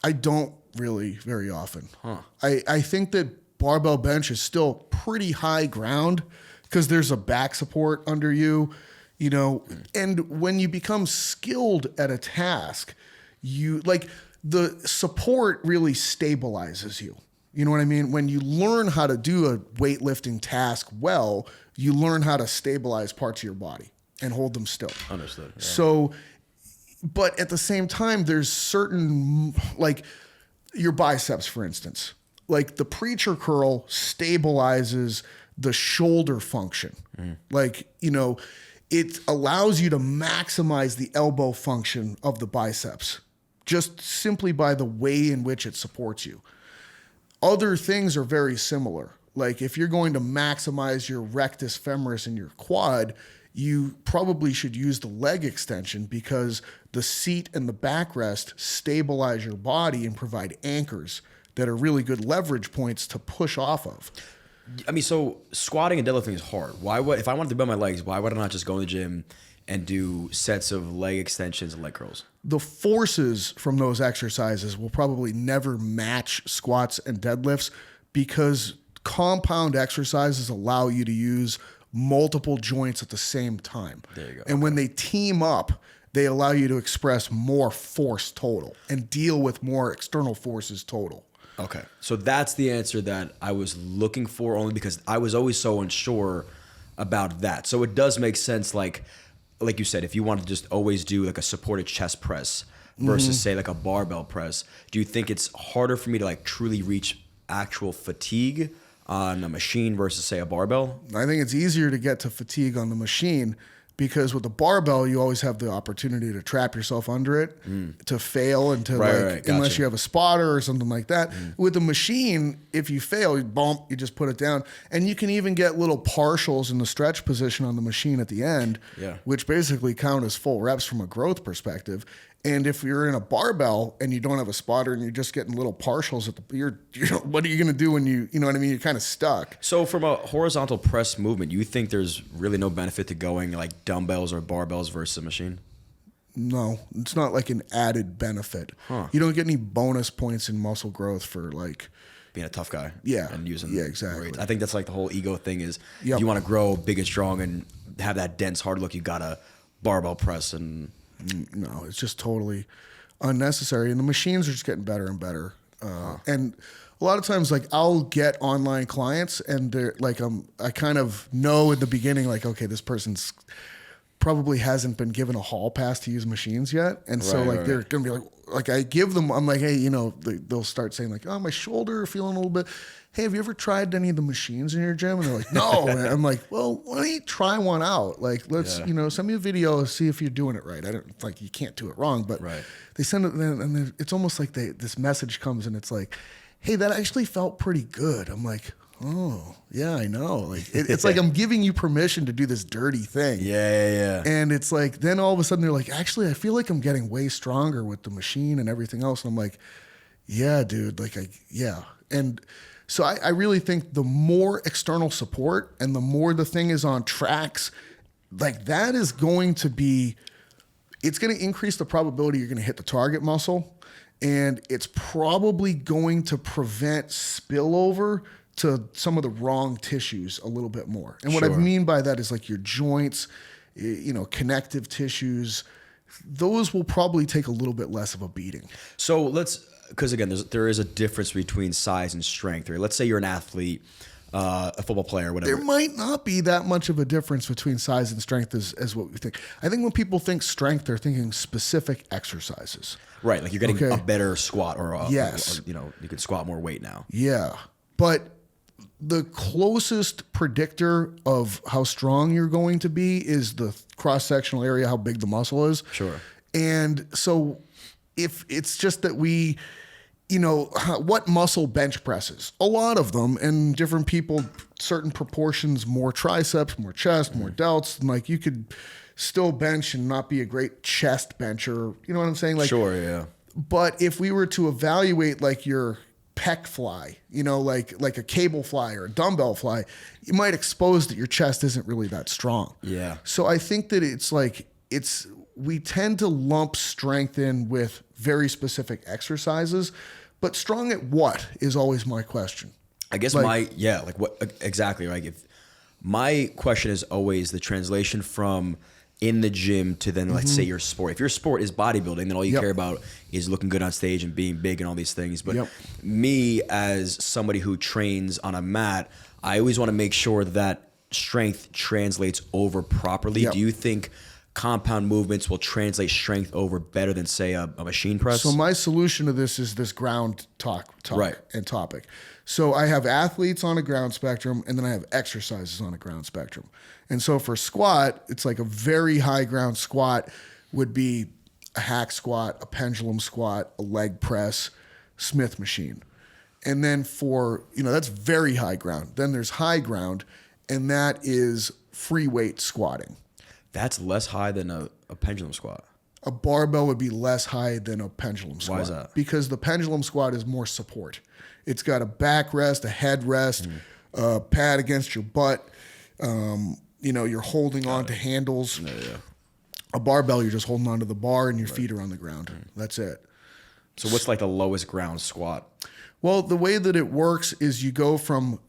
I don't really very often. Huh. I think that barbell bench is still pretty high ground because there's a back support under you, you know, and when you become skilled at a task, you like the support really stabilizes you. You know what I mean? When you learn how to do a weightlifting task well, you learn how to stabilize parts of your body and hold them still. Understood. Yeah. So, but at the same time, there's certain, like your biceps, for instance, like the preacher curl stabilizes the shoulder function. Like, you know, it allows you to maximize the elbow function of the biceps just simply by the way in which it supports you. Other things are very similar. Like if you're going to maximize your rectus femoris and your quad, you probably should use the leg extension because the seat and the backrest stabilize your body and provide anchors that are really good leverage points to push off of. I mean, so squatting and deadlifting is hard. If I wanted to build my legs, why would I not just go in the gym and do sets of leg extensions and leg curls? The forces from those exercises will probably never match squats and deadlifts because compound exercises allow you to use multiple joints at the same time. There you go. And when they team up, they allow you to express more force total and deal with more external forces total. Okay. So that's the answer that I was looking for, only because I was always so unsure about that. So it does make sense, like you said, if you want to just always do like a supported chest press versus say like a barbell press, do you think it's harder for me to like truly reach actual fatigue on a machine versus say a barbell? I think it's easier to get to fatigue on the machine because with the barbell, you always have the opportunity to trap yourself under it, to fail, and to Right, gotcha. unless you have a spotter or something like that. With the machine, if you fail, you just put it down. And you can even get little partials in the stretch position on the machine at the end, which basically count as full reps from a growth perspective. And if you're in a barbell and you don't have a spotter and you're just getting little partials at what are you going to do when you know what I mean? You're kind of stuck. So from a horizontal press movement, you think there's really no benefit to going like dumbbells or barbells versus a machine? No, it's not like an added benefit. You don't get any bonus points in muscle growth for like being a tough guy. Yeah. And using exactly. weights. I think that's like the whole ego thing is if you want to grow big and strong and have that dense hard look, you got to barbell press. And no, it's just totally unnecessary. And the machines are just getting better and better. And a lot of times, like I'll get online clients and they're like, I kind of know in the beginning, like, okay, this person's probably hasn't been given a hall pass to use machines yet. And so they're going to be like I give them, I'm like, hey, they'll start saying like, oh, my shoulder feeling a little bit. Hey, have you ever tried any of the machines in your gym? And they're like, no. And I'm like, well, why don't you try one out? Like, let's, send me a video, see if you're doing it right. I don't like, you can't do it wrong, but they send it and it's almost like this message comes and it's like, hey, that actually felt pretty good. I'm like, oh, yeah, I know. Like it's like I'm giving you permission to do this dirty thing. Yeah. And it's like, then all of a sudden they're like, actually, I feel like I'm getting way stronger with the machine and everything else. And I'm like, yeah, dude, And so I really think the more external support and the more the thing is on tracks, like that is going to be, it's going to increase the probability you're going to hit the target muscle. And it's probably going to prevent spillover to some of the wrong tissues a little bit more. And what I mean by that is like your joints, connective tissues, those will probably take a little bit less of a beating. So because again, there is a difference between size and strength. Right? Let's say you're an athlete, a football player, whatever. There might not be that much of a difference between size and strength as what we think. I think when people think strength, they're thinking specific exercises. Right, like you're getting a better squat or yes. You can squat more weight now. Yeah, but the closest predictor of how strong you're going to be is the cross-sectional area, how big the muscle is. Sure. And so if it's just that we, what muscle bench presses? A lot of them, and different people, certain proportions, more triceps, more chest, more delts. And like you could still bench and not be a great chest bencher. You know what I'm saying? Like, sure, yeah. But if we were to evaluate like your pec fly, like a cable fly or a dumbbell fly, you might expose that your chest isn't really that strong. Yeah. So I think that we tend to lump strength in with very specific exercises, but strong at what is always my question. I guess what exactly, right? If my question is always the translation from in the gym to then let's say your sport. If your sport is bodybuilding, then all you care about is looking good on stage and being big and all these things. But me as somebody who trains on a mat, I always want to make sure that strength translates over properly. Do you think compound movements will translate strength over better than say a machine press? So my solution to this is this ground talk and topic. So I have athletes on a ground spectrum, and then I have exercises on a ground spectrum. And so for squat, it's like a very high ground squat would be a hack squat, a pendulum squat, a leg press, Smith machine. And then for, that's very high ground. Then there's high ground, and that is free weight squatting. That's less high than a pendulum squat. A barbell would be less high than a pendulum squat. Why is that? Because the pendulum squat is more support. It's got a back rest, a head rest, a pad against your butt. You're holding on to handles. Yeah. A barbell, you're just holding onto the bar and your feet are on the ground. That's it. So what's like the lowest ground squat? Well, the way that it works is you go from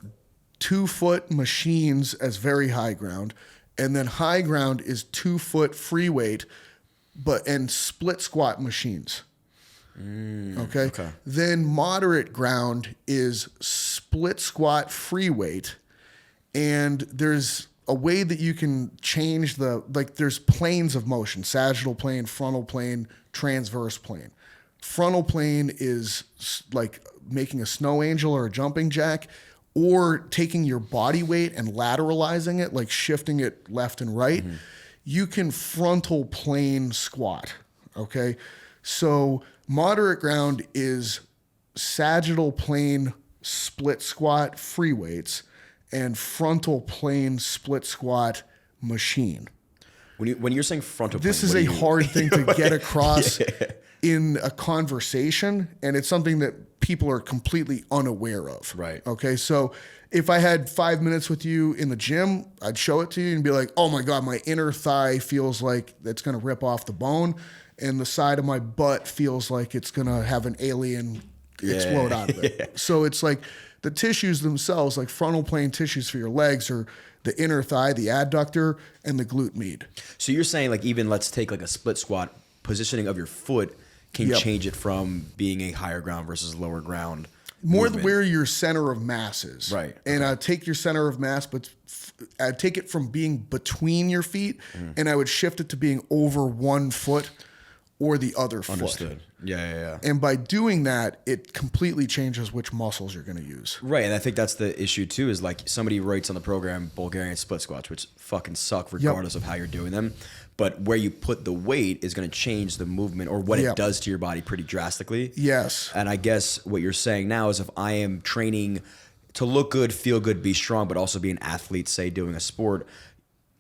2-foot machines as very high ground, and then high ground is 2-foot free weight, and split squat machines. Okay. Then moderate ground is split squat free weight, and there's a way that you can change there's planes of motion: sagittal plane, frontal plane, transverse plane. Frontal plane is like making a snow angel or a jumping jack, or taking your body weight and lateralizing it, like shifting it left and right. You can frontal plane squat. Okay. So moderate ground is sagittal plane split squat free weights and frontal plane split squat machine. When you're saying frontal plane, this is a hard thing to get across in a conversation, and it's something that people are completely unaware of. Right. Okay. So if I had 5 minutes with you in the gym, I'd show it to you and be like, oh my God, my inner thigh feels like it's going to rip off the bone, and the side of my butt feels like it's going to have an alien explode out of it. So it's like the tissues themselves, like frontal plane tissues for your legs, are the inner thigh, the adductor, and the glute med. So you're saying like even let's take like a split squat, positioning of your foot can change it from being a higher ground versus lower ground. more where your center of mass is. Right. And take your center of mass, but I'd take it from being between your feet, and I would shift it to being over 1 foot or the other foot. Understood. Yeah. And by doing that, it completely changes which muscles you're going to use. Right, and I think that's the issue too. Is like somebody writes on the program Bulgarian split squats, which fucking suck regardless of how you're doing them. But where you put the weight is going to change the movement or what it does to your body pretty drastically. Yes. And I guess what you're saying now is if I am training to look good, feel good, be strong, but also be an athlete, say doing a sport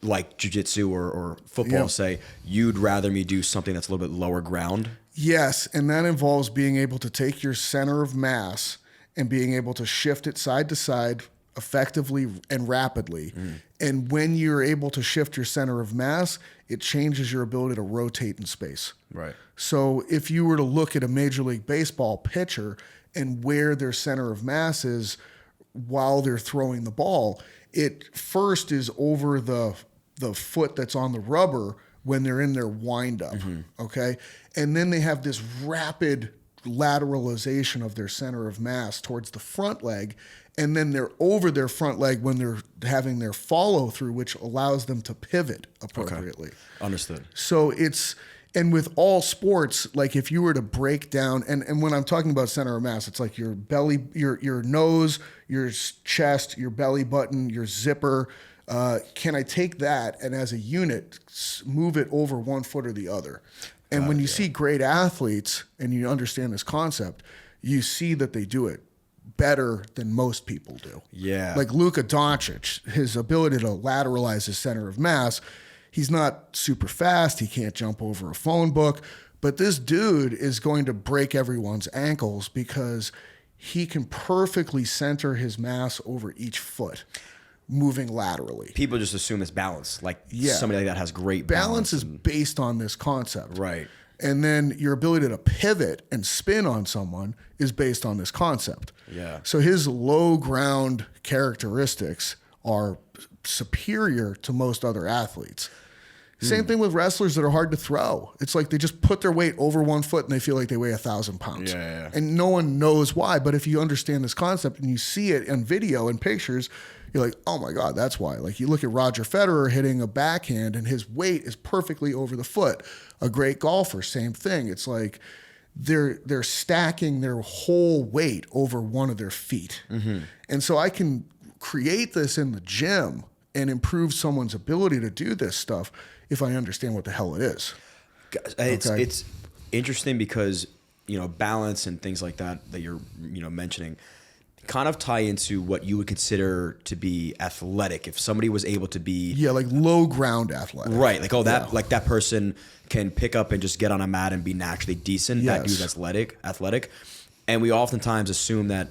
like jiu-jitsu or football, say, you'd rather me do something that's a little bit lower ground? Yes, and that involves being able to take your center of mass and being able to shift it side to side effectively and rapidly. And when you're able to shift your center of mass, it changes your ability to rotate in space. Right. So if you were to look at a Major League Baseball pitcher and where their center of mass is while they're throwing the ball, it first is over the foot that's on the rubber when they're in their windup, okay? And then they have this rapid lateralization of their center of mass towards the front leg, and then they're over their front leg when they're having their follow through, which allows them to pivot appropriately. Okay. Understood. So and with all sports, like if you were to break down, and when I'm talking about center of mass, it's like your belly, your nose, your chest, your belly button, your zipper. Can I take that and as a unit move it over 1 foot or the other? And when you see great athletes and you understand this concept, you see that they do it better than most people do. Yeah. Like Luka Doncic, his ability to lateralize his center of mass, he's not super fast. He can't jump over a phone book. But this dude is going to break everyone's ankles because he can perfectly center his mass over each foot, moving laterally. People just assume it's balance. Like somebody like that has great balance. Balance is based on this concept. Right. And then your ability to pivot and spin on someone is based on this concept. Yeah. So his low ground characteristics are superior to most other athletes. Same thing with wrestlers that are hard to throw. It's like they just put their weight over 1 foot and they feel like they weigh 1,000 pounds. Yeah. And no one knows why. But if you understand this concept and you see it in video and pictures, you're like, oh my God, that's why. Like you look at Roger Federer hitting a backhand and his weight is perfectly over the foot. A great golfer, same thing. It's like they're stacking their whole weight over one of their feet. And so I can create this in the gym and improve someone's ability to do this stuff if I understand what the hell it is. It's interesting because, balance and things like that you're, mentioning kind of tie into what you would consider to be athletic. If somebody was able to be like low ground athletic. Right. Like, like that person can pick up and just get on a mat and be naturally decent. Yes. That dude's athletic. And we oftentimes assume that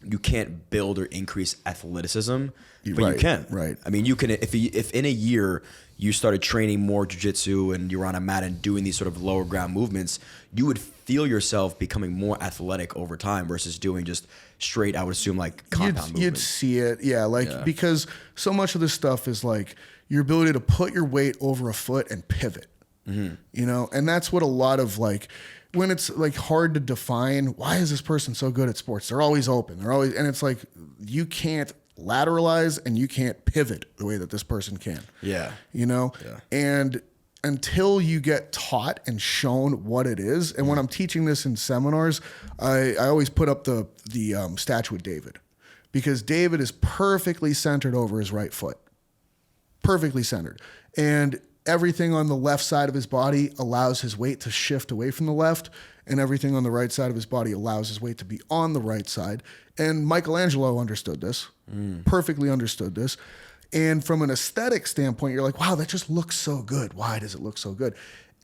you can't build or increase athleticism, but you can. Right. I mean, you can, if in a year you started training more jiu-jitsu and you were on a mat and doing these sort of lower ground movements, you would feel yourself becoming more athletic over time versus doing just straight, I would assume, like compound movements. You'd see it. Because so much of this stuff is like your ability to put your weight over a foot and pivot, and that's what a lot of like, when it's like hard to define, why is this person so good at sports? They're always open. And it's like, you can't lateralize and you can't pivot the way that this person can. Yeah. And until you get taught and shown what it is, and when I'm teaching this in seminars, I always put up the statue of David, because David is perfectly centered over his right foot. Perfectly centered. And everything on the left side of his body allows his weight to shift away from the left, and everything on the right side of his body allows his weight to be on the right side. And Michelangelo understood this, perfectly understood this. And from an aesthetic standpoint, you're like, wow, that just looks so good. Why does it look so good?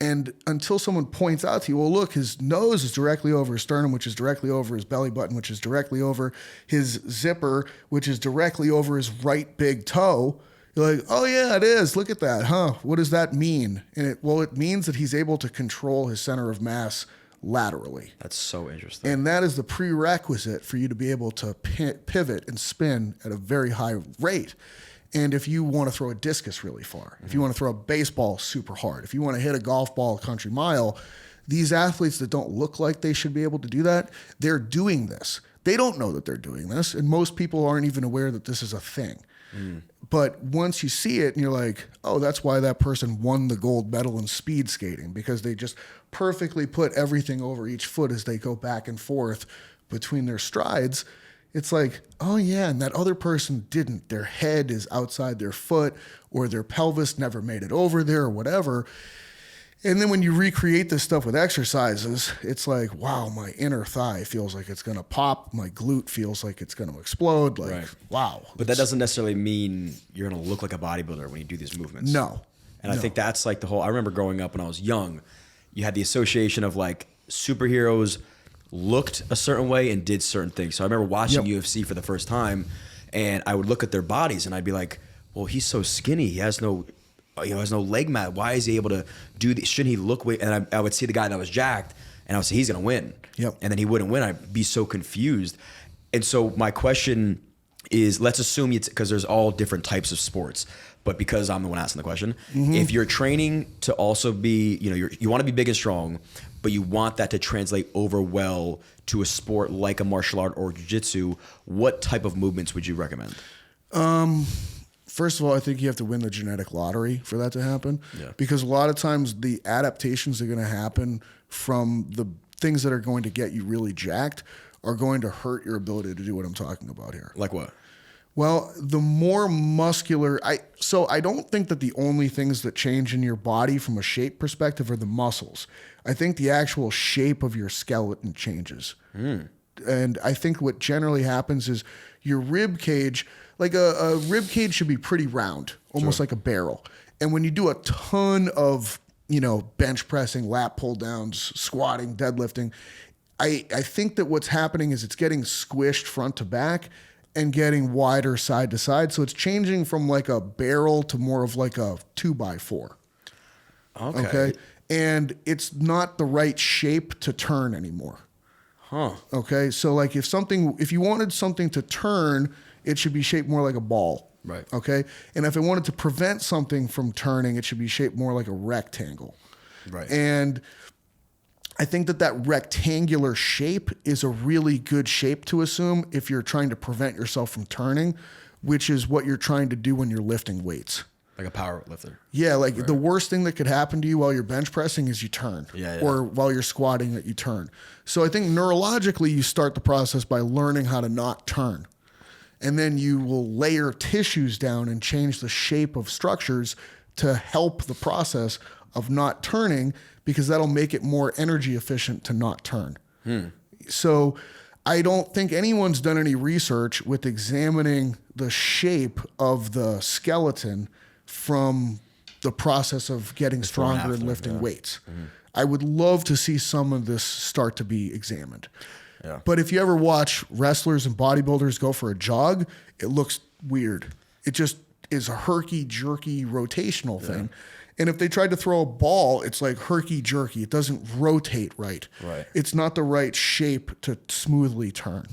And until someone points out to you, well, look, his nose is directly over his sternum, which is directly over his belly button, which is directly over his zipper, which is directly over his right big toe. You're like, oh yeah, it is. Look at that, huh? What does that mean? And it means that he's able to control his center of mass laterally. That's so interesting. And that is the prerequisite for you to be able to pivot and spin at a very high rate. And if you want to throw a discus really far, if you want to throw a baseball super hard, if you want to hit a golf ball a country mile, these athletes that don't look like they should be able to do that, they're doing this. They don't know that they're doing this, and most people aren't even aware that this is a thing. But once you see it and you're like, oh, that's why that person won the gold medal in speed skating, because they just perfectly put everything over each foot as they go back and forth between their strides. It's like, oh yeah, and that other person didn't. Their head is outside their foot, or their pelvis never made it over there, or whatever. And then when you recreate this stuff with exercises, it's like, wow, my inner thigh feels like it's going to pop. My glute feels like it's going to explode. Like, wow. But that doesn't necessarily mean you're going to look like a bodybuilder when you do these movements. No. And I think that's like the whole, I remember growing up when I was young, you had the association of like superheroes looked a certain way and did certain things. So I remember watching UFC for the first time, and I would look at their bodies and I'd be like, well, he's so skinny. He has no leg mat. Why is he able to do this? Shouldn't he look way? And I would see the guy that was jacked, and I would say, he's going to win. Yep. And then he wouldn't win. I'd be so confused. And so my question is, let's assume it's because there's all different types of sports, but because I'm the one asking the question, if you're training to also be, you want to be big and strong, but you want that to translate over well to a sport like a martial art or jiu-jitsu, what type of movements would you recommend? First of all, I think you have to win the genetic lottery for that to happen. Yeah. Because a lot of times the adaptations that are going to happen from the things that are going to get you really jacked are going to hurt your ability to do what I'm talking about here. Like what? Well, the more muscular, so I don't think that the only things that change in your body from a shape perspective are the muscles. I think the actual shape of your skeleton changes. And I think what generally happens is your rib cage, like a rib cage should be pretty round, almost like a barrel. And when you do a ton of, bench pressing, lat pull downs, squatting, deadlifting, I think that what's happening is it's getting squished front to back and getting wider side to side. So it's changing from like a barrel to more of like a 2x4. Okay. And it's not the right shape to turn anymore. Okay. So like if you wanted something to turn, it should be shaped more like a ball. Right. Okay. And if it wanted to prevent something from turning, it should be shaped more like a rectangle. Right. And I think that rectangular shape is a really good shape to assume if you're trying to prevent yourself from turning, which is what you're trying to do when you're lifting weights. Like a power lifter. Yeah, like the worst thing that could happen to you while you're bench pressing is you turn. Or while you're squatting that you turn. So I think neurologically you start the process by learning how to not turn. And then you will layer tissues down and change the shape of structures to help the process of not turning, because that'll make it more energy efficient to not turn. So I don't think anyone's done any research with examining the shape of the skeleton from the process of getting stronger and lifting weights. I would love to see some of this start to be examined. Yeah. But if you ever watch wrestlers and bodybuilders go for a jog, it looks weird. It just is a herky-jerky rotational thing. And if they tried to throw a ball, it's like herky-jerky. It doesn't rotate right. It's not the right shape to smoothly turn.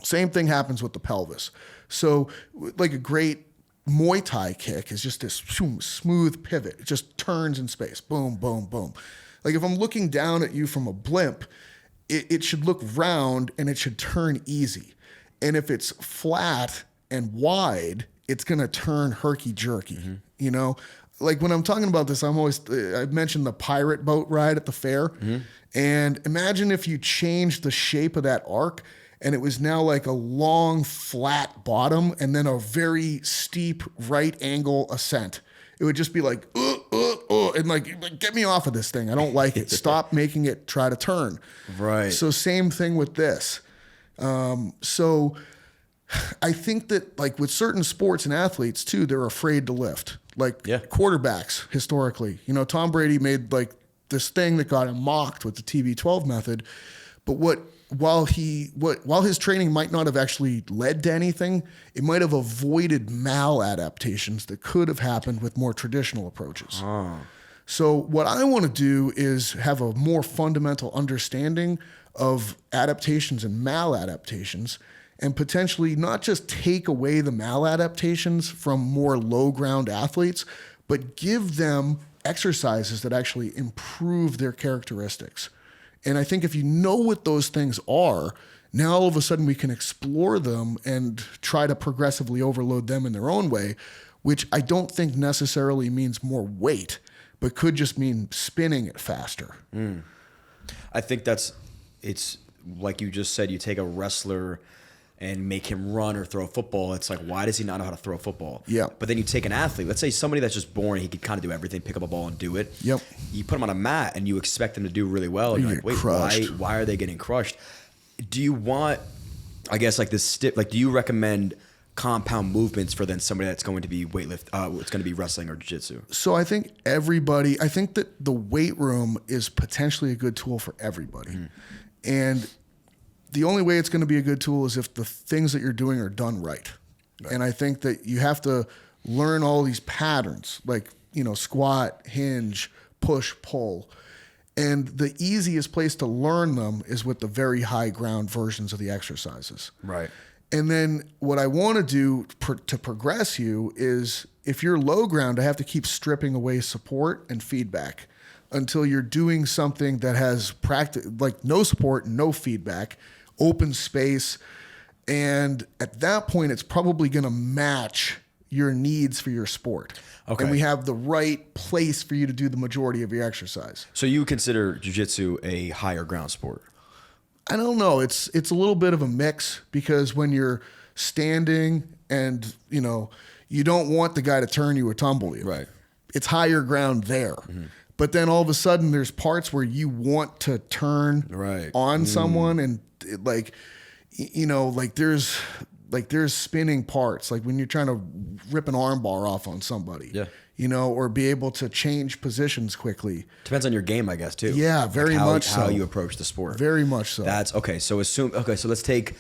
Same thing happens with the pelvis. So like a great Muay Thai kick is just this smooth pivot. It just turns in space. Boom, boom, boom. Like if I'm looking down at you from a blimp, it should look round and it should turn easy. And if it's flat and wide, it's going to turn herky-jerky, Like when I'm talking about this, I've mentioned the pirate boat ride at the fair. And imagine if you changed the shape of that arc and it was now like a long, flat bottom and then a very steep right angle ascent. It would just be like, and like, get me off of this thing. I don't like it. Stop making it try to turn. Right. So same thing with this. So I think that like with certain sports and athletes too, they're afraid to lift. Like quarterbacks historically, Tom Brady made like this thing that got him mocked with the TB12 method. But while his training might not have actually led to anything, it might have avoided maladaptations that could have happened with more traditional approaches. So what I want to do is have a more fundamental understanding of adaptations and maladaptations, and potentially not just take away the maladaptations from more low ground athletes, but give them exercises that actually improve their characteristics. And I think if you know what those things are, Now all of a sudden we can explore them and try to progressively overload them in their own way, which I don't think necessarily means more weight, but could just mean spinning it faster. I think it's like you just said, you take a wrestler and make him run or throw a football. It's like, why does he not know how to throw a football? Yeah. But then you take an athlete, let's say somebody that's just born, he could kind of do everything, pick up a ball and do it. Yep. You put him on a mat and you expect them to do really well. And you're like, wait, why are they getting crushed? Do you want, I guess, like this stiff, like, do you recommend compound movements for then somebody that's going to be it's going to be wrestling or jiu-jitsu? So I think I think that the weight room is potentially a good tool for everybody. And the only way it's going to be a good tool is if the things that you're doing are done right. And I think that you have to learn all these patterns, like, squat, hinge, push, pull. And the easiest place to learn them is with the very high ground versions of the exercises. Right. And then what I want to do to progress you is, if you're low ground, I have to keep stripping away support and feedback until you're doing something that has like no support, no feedback, open space. And at that point, it's probably going to match your needs for your sport. Okay. And we have the right place for you to do the majority of your exercise. So you consider jiu-jitsu a higher ground sport? I don't know. It's a little bit of a mix, because when you're standing and, you don't want the guy to turn you or tumble you. Right. It's higher ground there. But then all of a sudden there's parts where you want to turn on someone, and there's spinning parts, like when you're trying to rip an arm bar off on somebody. Yeah. Or be able to change positions quickly. Depends on your game, I guess, too. Yeah, very much so. How you approach the sport. Very much so. That's okay. So so let's take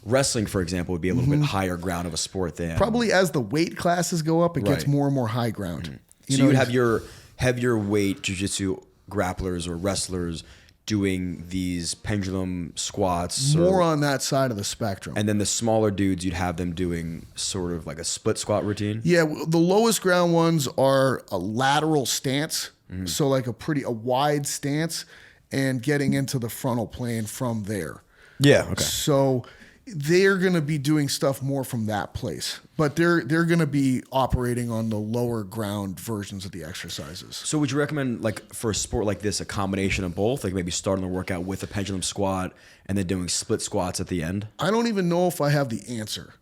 wrestling, for example, would be a little bit higher ground of a sport than probably as the weight classes go up, it gets more and more high ground. So you would have your heavier weight jiu-jitsu grapplers or wrestlers doing these pendulum squats. More on that side of the spectrum. And then the smaller dudes, you'd have them doing sort of like a split squat routine. Yeah, the lowest ground ones are a lateral stance. So like a wide stance, and getting into the frontal plane from there. Yeah, okay. So they're going to be doing stuff more from that place, but they're going to be operating on the lower ground versions of the exercises. So would you recommend, like, for a sport like this, a combination of both, like maybe starting the workout with a pendulum squat and then doing split squats at the end? I don't even know if I have the answer.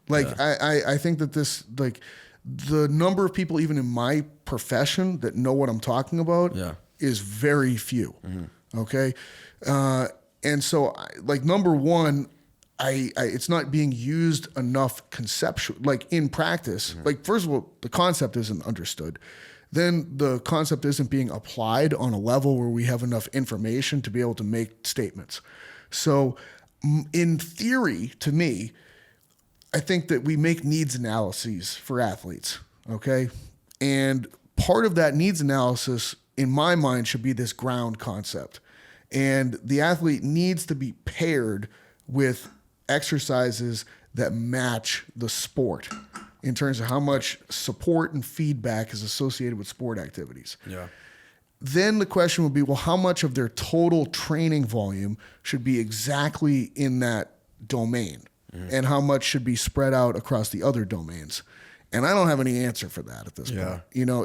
Like, I think that this, like, the number of people even in my profession that know what I'm talking about is very few. Okay. And so like, number one, it's not being used enough conceptual, like in practice. Like, first of all, the concept isn't understood. Then the concept isn't being applied on a level where we have enough information to be able to make statements. So in theory, to me, I think that we make needs analyses for athletes. Okay. And part of that needs analysis, in my mind, should be this ground concept. And the athlete needs to be paired with exercises that match the sport in terms of how much support and feedback is associated with sport activities. Yeah. Then the question would be, well, how much of their total training volume should be exactly in that domain? And how much should be spread out across the other domains? And I don't have any answer for that at this point.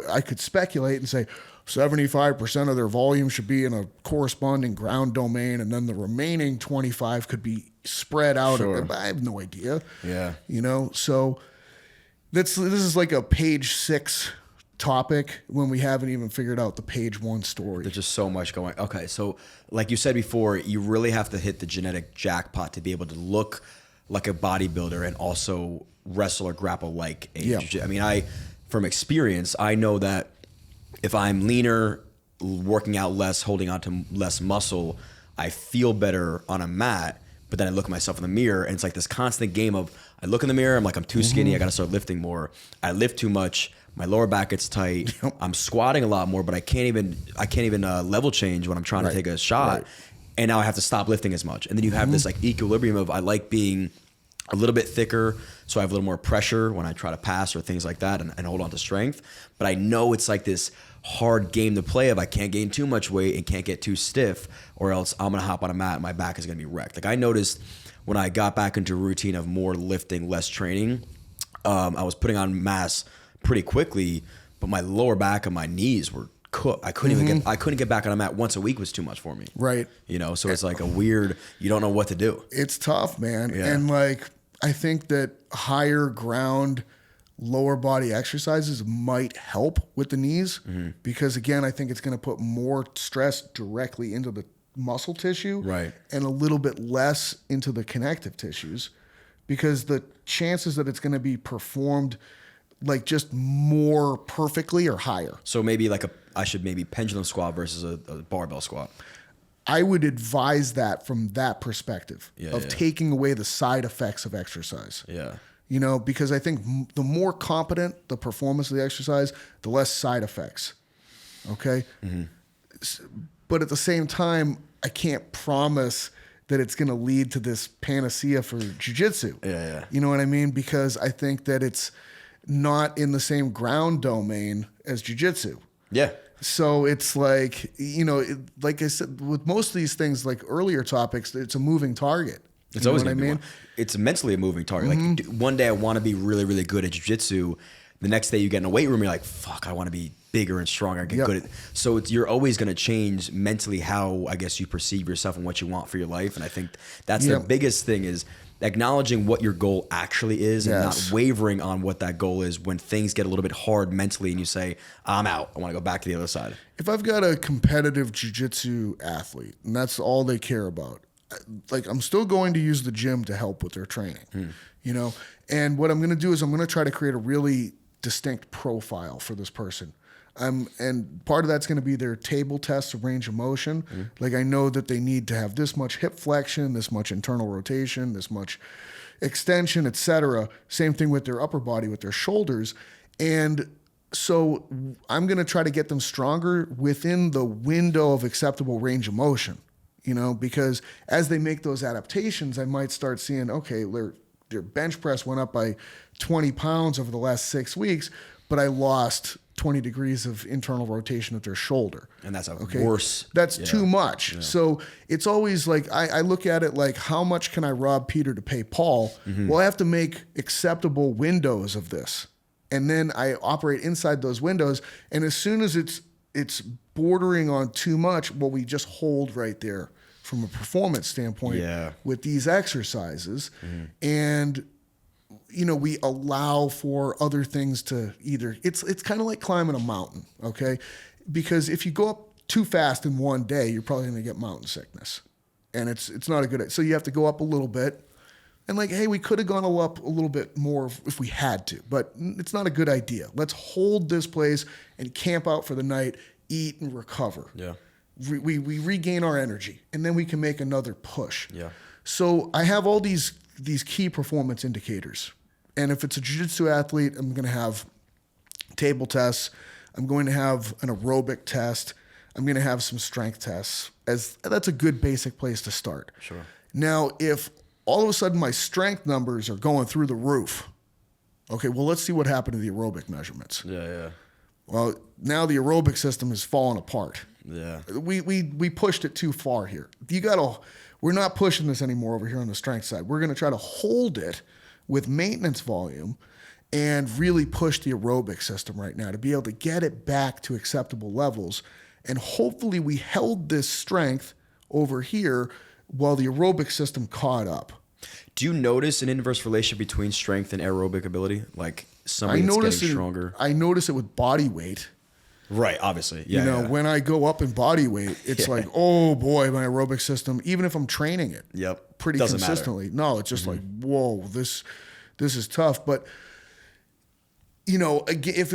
I could speculate and say 75% of their volume should be in a corresponding ground domain, and then the remaining 25 could be spread out. Sure. I have no idea. Yeah. So this is like a page 6 topic when we haven't even figured out the page 1 story. There's just so much going. Okay. So like you said before, you really have to hit the genetic jackpot to be able to look like a bodybuilder and also wrestle or grapple like a jiu-jitsu. I mean, from experience, I know that if I'm leaner, working out less, holding on to less muscle, I feel better on a mat. But then I look at myself in the mirror, and it's like this constant game of, I look in the mirror, I'm like, I'm too skinny, I got to start lifting more. I lift too much, my lower back gets tight. I'm squatting a lot more, but I can't even level change when I'm trying to take a shot. And now I have to stop lifting as much. And then you have this like equilibrium of, I like being a little bit thicker, so I have a little more pressure when I try to pass or things like that, and hold on to strength. But I know it's like this hard game to play of I can't gain too much weight and can't get too stiff, or else I'm gonna hop on a mat and my back is gonna be wrecked. Like I noticed when I got back into a routine of more lifting, less training, I was putting on mass pretty quickly, but my lower back and my knees were cooked. I couldn't get back on a mat once a week was too much for me. Right. You know, so it's like a weird, you don't know what to do. It's tough, man. Yeah. And like, I think that higher ground, lower body exercises might help with the knees because again, I think it's going to put more stress directly into the muscle tissue, right, and a little bit less into the connective tissues, because the chances that it's going to be performed like just more perfectly are higher. So maybe like I should maybe pendulum squat versus a barbell squat. I would advise that from that perspective of taking away the side effects of exercise. Yeah. You know, because I think the more competent the performance of the exercise, the less side effects. Okay. But at the same time, I can't promise that it's going to lead to this panacea for jiu-jitsu. Yeah. You know what I mean? Because I think that it's not in the same ground domain as jiu-jitsu. Yeah. So it's like, you know, like I said, with most of these things, like earlier topics, it's a moving target. It's always what I mean. It's mentally a moving target. Like one day I want to be really, really good at jiu-jitsu. The next day you get in a weight room, you're like, fuck, I want to be bigger and stronger and get good at it. So you're always going to change mentally how, I guess, you perceive yourself and what you want for your life. And I think that's the biggest thing is acknowledging what your goal actually is and not wavering on what that goal is when things get a little bit hard mentally and you say, I'm out. I want to go back to the other side. If I've got a competitive jiu-jitsu athlete and that's all they care about, like I'm still going to use the gym to help with their training, you know? And what I'm going to do is I'm going to try to create a really distinct profile for this person. And part of that's going to be their table tests of range of motion. Like I know that they need to have this much hip flexion, this much internal rotation, this much extension, etc. Same thing with their upper body, with their shoulders. And so I'm going to try to get them stronger within the window of acceptable range of motion, you know, because as they make those adaptations, I might start seeing, okay, their bench press went up by 20 pounds over the last 6 weeks, but I lost 20 degrees of internal rotation at their shoulder. And that's worse. That's too much. So it's always like, I look at it like, how much can I rob Peter to pay Paul? Well, I have to make acceptable windows of this. And then I operate inside those windows. And as soon as it's bordering on too much, well, we just hold right there from a performance standpoint with these exercises. And you know, we allow for other things to either, it's kind of like climbing a mountain, okay? Because if you go up too fast in one day, you're probably going to get mountain sickness. And it's not a good, so you have to go up a little bit. And like, hey, we could have gone up a little bit more if we had to, but it's not a good idea. Let's hold this place and camp out for the night, eat and recover. Yeah. We regain our energy and then we can make another push. Yeah. So I have all these key performance indicators. And if it's a jiu-jitsu athlete, I'm going to have table tests. I'm going to have an aerobic test. I'm going to have some strength tests. That's a good basic place to start. Sure. Now, if all of a sudden my strength numbers are going through the roof, okay, well, let's see what happened to the aerobic measurements. Yeah. Well, now the aerobic system is falling apart. Yeah. We pushed it too far here. We're not pushing this anymore over here on the strength side. We're going to try to hold it with maintenance volume and really push the aerobic system right now to be able to get it back to acceptable levels. And hopefully we held this strength over here while the aerobic system caught up. Do you notice an inverse relationship between strength and aerobic ability? Like somebody that's getting stronger? I notice it with body weight. Right, obviously. Yeah, you know, when I go up in body weight, it's like, oh boy, my aerobic system, even if I'm training it pretty consistently. Matter. No, it's just like, whoa, this is tough. But, you know, if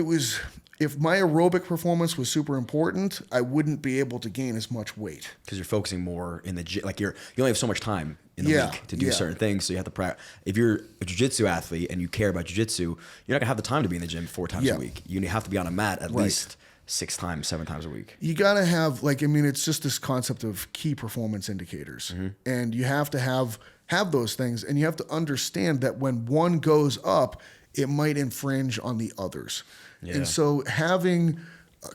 my aerobic performance was super important, I wouldn't be able to gain as much weight. Because you're focusing more in the gym. Like you only have so much time in the week to do certain things. So you have to practice. If you're a jiu-jitsu athlete and you care about jiu-jitsu, you're not going to have the time to be in the gym 4 times a week. You have to be on a mat at least 6 times, 7 times a week. You got to have, it's just this concept of key performance indicators. And you have to have have those things. And you have to understand that when one goes up, it might infringe on the others. Yeah. And so having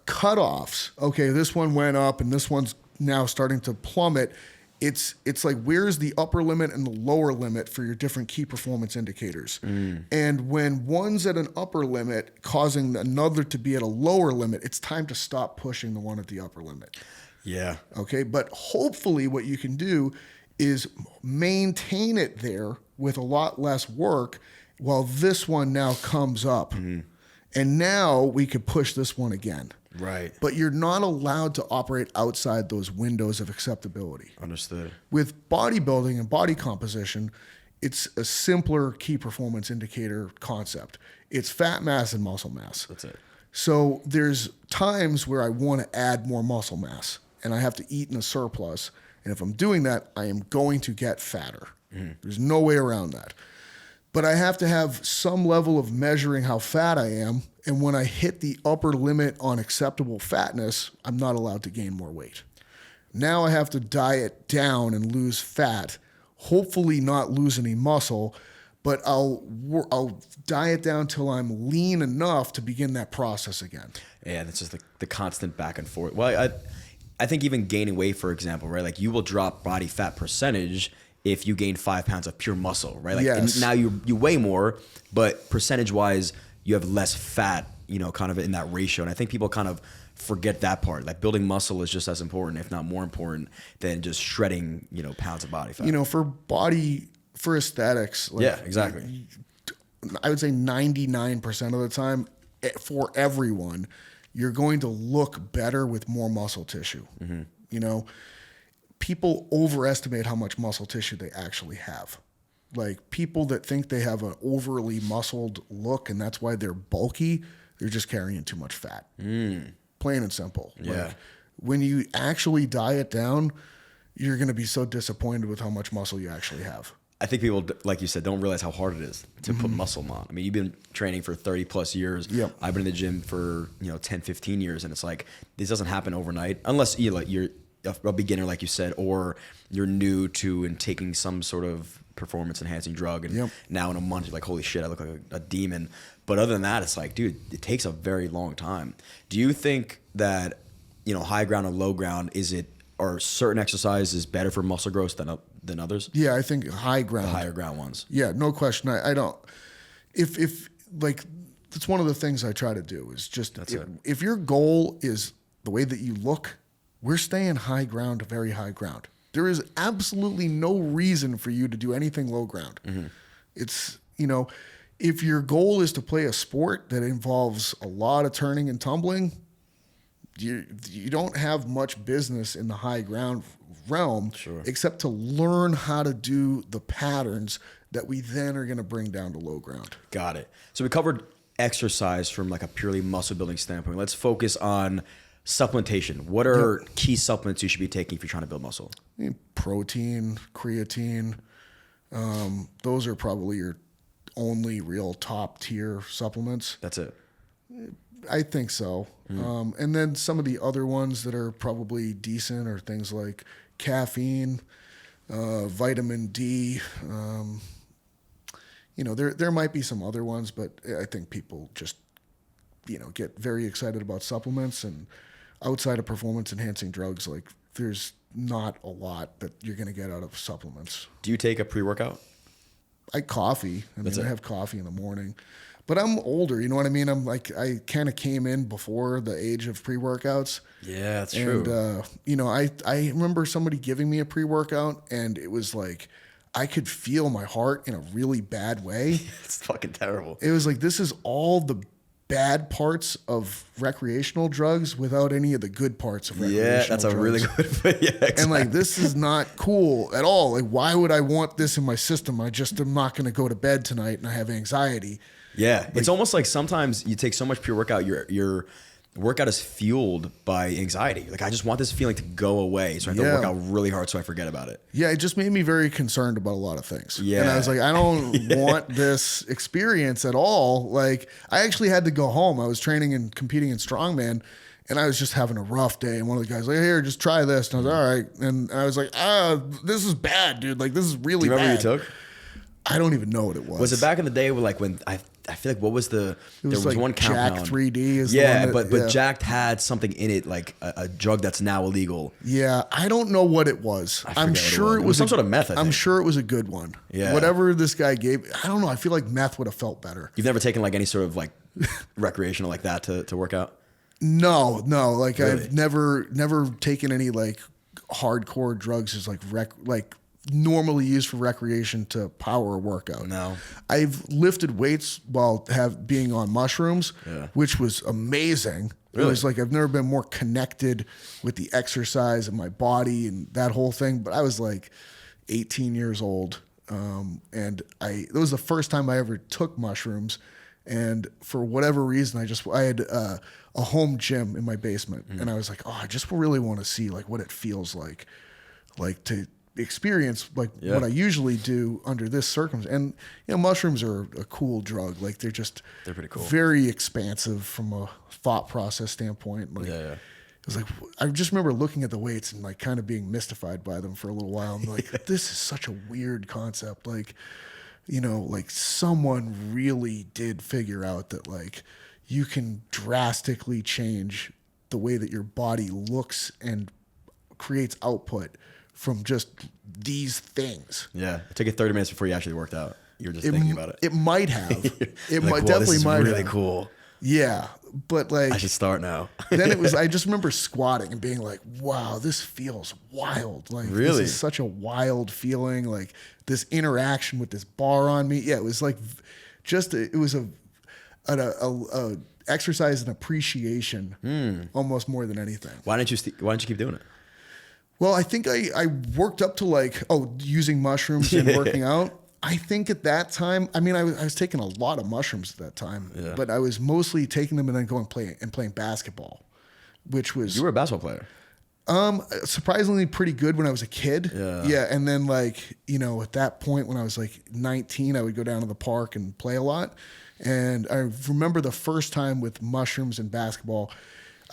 cutoffs, okay, this one went up and this one's now starting to plummet. It's like, where's the upper limit and the lower limit for your different key performance indicators? And when one's at an upper limit causing another to be at a lower limit, it's time to stop pushing the one at the upper limit. Yeah. Okay. But hopefully what you can do is maintain it there with a lot less work while this one now comes up. And now we could push this one again. Right. But you're not allowed to operate outside those windows of acceptability. Understood. With bodybuilding and body composition, it's a simpler key performance indicator concept. It's fat mass and muscle mass. That's it. So there's times where I want to add more muscle mass and I have to eat in a surplus. And if I'm doing that, I am going to get fatter. There's no way around that. But I have to have some level of measuring how fat I am. And when I hit the upper limit on acceptable fatness, I'm not allowed to gain more weight. Now I have to diet down and lose fat, hopefully not lose any muscle, but I'll diet down till I'm lean enough to begin that process again. Yeah, that's just the constant back and forth. Well, I think even gaining weight, for example, right? Like you will drop body fat percentage if you gain 5 pounds of pure muscle, right? Like yes. Now you weigh more, but percentage wise, you have less fat, kind of in that ratio. And I think people kind of forget that part. Like building muscle is just as important, if not more important, than just shredding, pounds of body fat. For aesthetics. Like, yeah, exactly. I would say 99% of the time, for everyone, you're going to look better with more muscle tissue. People overestimate how much muscle tissue they actually have. Like people that think they have an overly muscled look and that's why they're bulky, they're just carrying too much fat. Plain and simple. Yeah. Like, when you actually diet down, you're going to be so disappointed with how much muscle you actually have. I think people, like you said, don't realize how hard it is to put muscle on. I mean, you've been training for 30 plus years. Yep. I've been in the gym for 10, 15 years, and it's like this doesn't happen overnight unless you're a beginner, like you said, or you're new to and taking some sort of performance enhancing drug, and now in a month you're like, holy shit, I look like a demon. But other than that, it's like, dude, it takes a very long time. Do you think that high ground and low ground, are certain exercises better for muscle growth than others? Yeah, I think high ground, the higher ground ones. Yeah, no question. I don't. If like that's one of the things I try to do is just if your goal is the way that you look, we're staying high ground to very high ground. There is absolutely no reason for you to do anything low ground. It's, if your goal is to play a sport that involves a lot of turning and tumbling, you don't have much business in the high ground realm, except to learn how to do the patterns that we then are going to bring down to low ground. Got it. So we covered exercise from like a purely muscle building standpoint. Let's focus on supplementation. What are key supplements you should be taking if you're trying to build muscle? Protein, creatine. Those are probably your only real top tier supplements. That's it. I think so. And then some of the other ones that are probably decent are things like caffeine, vitamin D. There might be some other ones, but I think people just, get very excited about supplements, and outside of performance enhancing drugs, like there's not a lot that you're going to get out of supplements. Do you take a pre-workout? I have coffee in the morning. But I'm older, you know what I mean? I kind of came in before the age of pre-workouts. Yeah, that's true. And, I remember somebody giving me a pre-workout, and it was like, I could feel my heart in a really bad way. It's fucking terrible. It was like, this is all the bad parts of recreational drugs without any of the good parts of recreational drugs. Yeah, that's a really good, exactly. And like, this is not cool at all. Like, why would I want this in my system? I'm not going to go to bed tonight and I have anxiety. Yeah, it's almost like sometimes you take so much pre-workout, you're workout is fueled by anxiety. Like I just want this feeling to go away, so I have to work out really hard so I forget about it. Yeah, it just made me very concerned about a lot of things. Yeah. And I was like, I don't want this experience at all. Like I actually had to go home. I was training and competing in strongman, and I was just having a rough day. And one of the guys was like, here, just try this. And I was like, all right. And I was like, this is bad, dude. Like this is really bad. Do you remember what you took? I don't even know what it was. Was it back in the day where like when I feel like what was there was like one compound. Jack 3D is yeah, the one but Jacked had something in it like a drug that's now illegal. Yeah, I don't know what it was. I'm sure it was some sort of meth. I'm sure it was a good one. Yeah, whatever this guy gave. I don't know. I feel like meth would have felt better. You've never taken like any sort of like recreational like that to work out? No. Like Really? I've never taken any like hardcore drugs as like normally used for recreation to power a workout. No. I've lifted weights while being on mushrooms, which was amazing. Really? It was like I've never been more connected with the exercise and my body and that whole thing. But I was like 18 years old, and it was the first time I ever took mushrooms. And for whatever reason, I had a home gym in my basement, and I was like, I just really want to see like what it feels like to experience like what I usually do under this circumstance. And mushrooms are a cool drug. Like they're pretty cool, very expansive from a thought process standpoint. Like it was like I just remember looking at the weights and like kind of being mystified by them for a little while. I'm like, this is such a weird concept. Like, like someone really did figure out that like you can drastically change the way that your body looks and creates output from just these things. Yeah. It took you 30 minutes before you actually worked out. You were just thinking about it. It might have. It like, definitely might have. Really cool. Yeah. But like I should start now. Then I just remember squatting and being like, wow, this feels wild. Like really? This is such a wild feeling. Like this interaction with this bar on me. Yeah, it was like it was a exercise in appreciation almost more than anything. Why didn't you keep doing it? Well, I think I worked up to like, using mushrooms and working out. I think at that time, I mean, I was taking a lot of mushrooms at that time, but I was mostly taking them and then going playing basketball, which was... You were a basketball player. Surprisingly pretty good when I was a kid. Yeah. And then like, at that point when I was like 19, I would go down to the park and play a lot. And I remember the first time with mushrooms and basketball,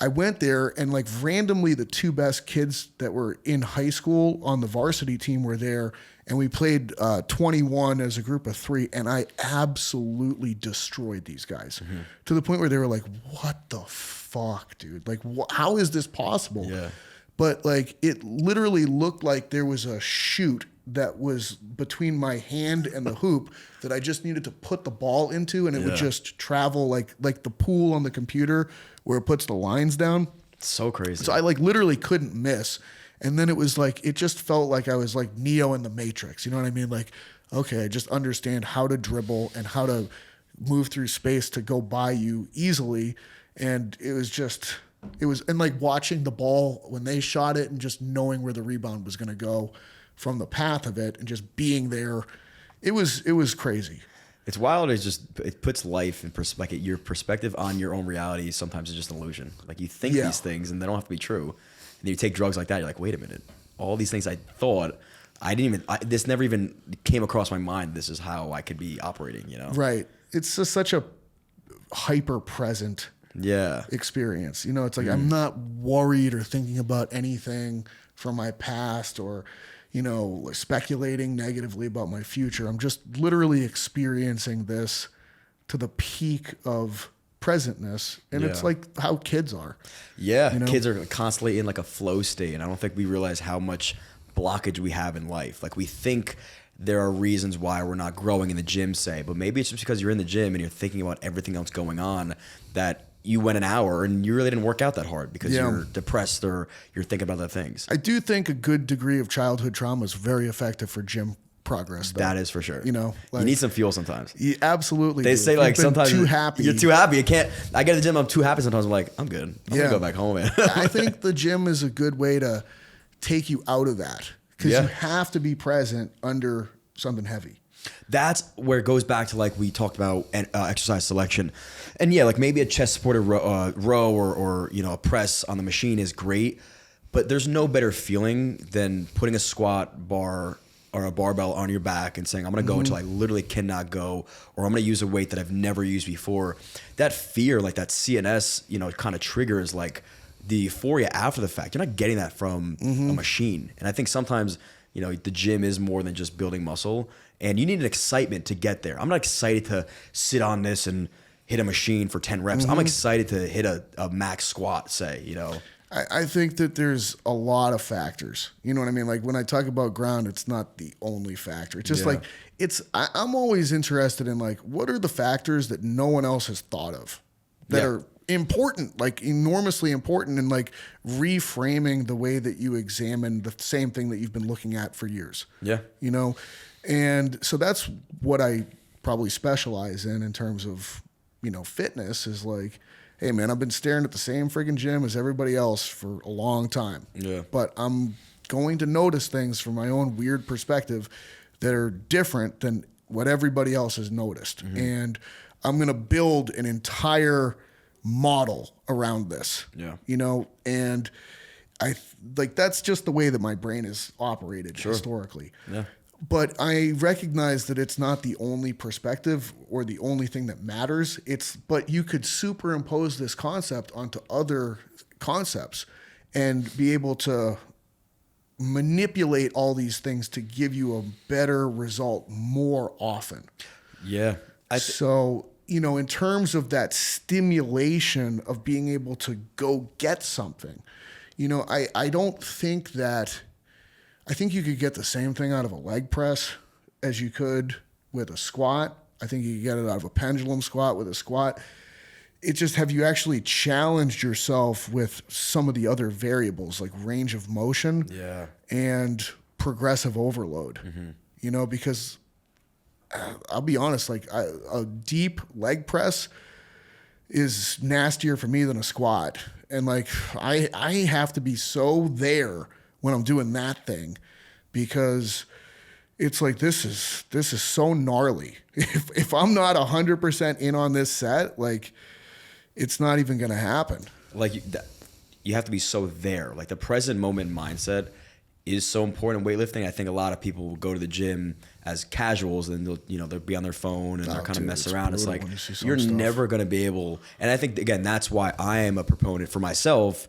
I went there and like randomly the two best kids that were in high school on the varsity team were there, and we played 21 as a group of 3, and I absolutely destroyed these guys to the point where they were like, what the fuck, dude? Like, how is this possible? Yeah. But like it literally looked like there was a chute that was between my hand and the hoop that I just needed to put the ball into, and it would just travel like the pool on the computer where it puts the lines down. So crazy. So I like literally couldn't miss. And then it was like, it just felt like I was like Neo in the Matrix. You know what I mean? Like, okay, I just understand how to dribble and how to move through space to go by you easily. And and like watching the ball when they shot it and just knowing where the rebound was going to go from the path of it and just being there. It was crazy. It's wild. It puts life in perspective. Your perspective on your own reality sometimes is just an illusion. Like you think these things and they don't have to be true. And then you take drugs like that. You're like, wait a minute. All these things I thought, this never even came across my mind. This is how I could be operating, Right. It's just such a hyper present experience. It's like I'm not worried or thinking about anything from my past or, speculating negatively about my future. I'm just literally experiencing this to the peak of presentness. And it's like how kids are. Yeah. Kids are constantly in like a flow state. And I don't think we realize how much blockage we have in life. Like we think there are reasons why we're not growing in the gym, say, but maybe it's just because you're in the gym and you're thinking about everything else going on that you went an hour and you really didn't work out that hard because you're depressed or you're thinking about other things. I do think a good degree of childhood trauma is very effective for gym progress, though. That is for sure. Like, you need some fuel sometimes. You absolutely They say like sometimes too happy. You're too happy. You can't. I get to the gym. I'm too happy. Sometimes I'm like, I'm good. I'm gonna go back home, man. I think the gym is a good way to take you out of that because you have to be present under something heavy. That's where it goes back to like we talked about exercise selection, and yeah, like maybe a chest supported row or you know a press on the machine is great, but there's no better feeling than putting a squat bar or a barbell on your back and saying I'm gonna go until I literally cannot go, or I'm gonna use a weight that I've never used before. That fear, like that CNS, you know, kind of triggers like the euphoria after the fact. You're not getting that from a machine, and I think sometimes you know the gym is more than just building muscle. And you need an excitement to get there. I'm not excited to sit on this and hit a machine for 10 reps. I'm excited to hit a max squat, say, you know. I think that there's a lot of factors. You know what I mean? Like when I talk about ground, it's not the only factor. It's just like, I'm always interested in like, what are the factors that no one else has thought of that are important, like enormously important, and like reframing the way that you examine the same thing that you've been looking at for years. Yeah. You know? And so that's what I probably specialize in terms of, you know, fitness is like, hey man, I've been staring at the same friggin' gym as everybody else for a long time. Yeah. But I'm going to notice things from my own weird perspective that are different than what everybody else has noticed. And I'm going to build an entire model around this. Yeah. You know, and I like that's just the way that my brain is operated historically. Yeah. But I recognize that it's not the only perspective or the only thing that matters. But you could superimpose this concept onto other concepts and be able to manipulate all these things to give you a better result more often. Yeah. So, you know, in terms of that stimulation of being able to go get something, you know, I don't think that... I think you could get the same thing out of a leg press as you could with a squat. I think you could get it out of a pendulum squat with a squat. It's just, have you actually challenged yourself with some of the other variables like range of motion and progressive overload? You know, because I'll be honest, like a deep leg press is nastier for me than a squat. And like, I have to be so there when I'm doing that thing, because it's like, this is so gnarly. If I'm not 100% in on this set, like it's not even going to happen. Like you have to be so there. Like the present moment mindset is so important in weightlifting. I think a lot of people will go to the gym as casuals and they'll be on their phone and they'll kind of mess around. It's like, you're never going to be able. And I think again, that's why I am a proponent for myself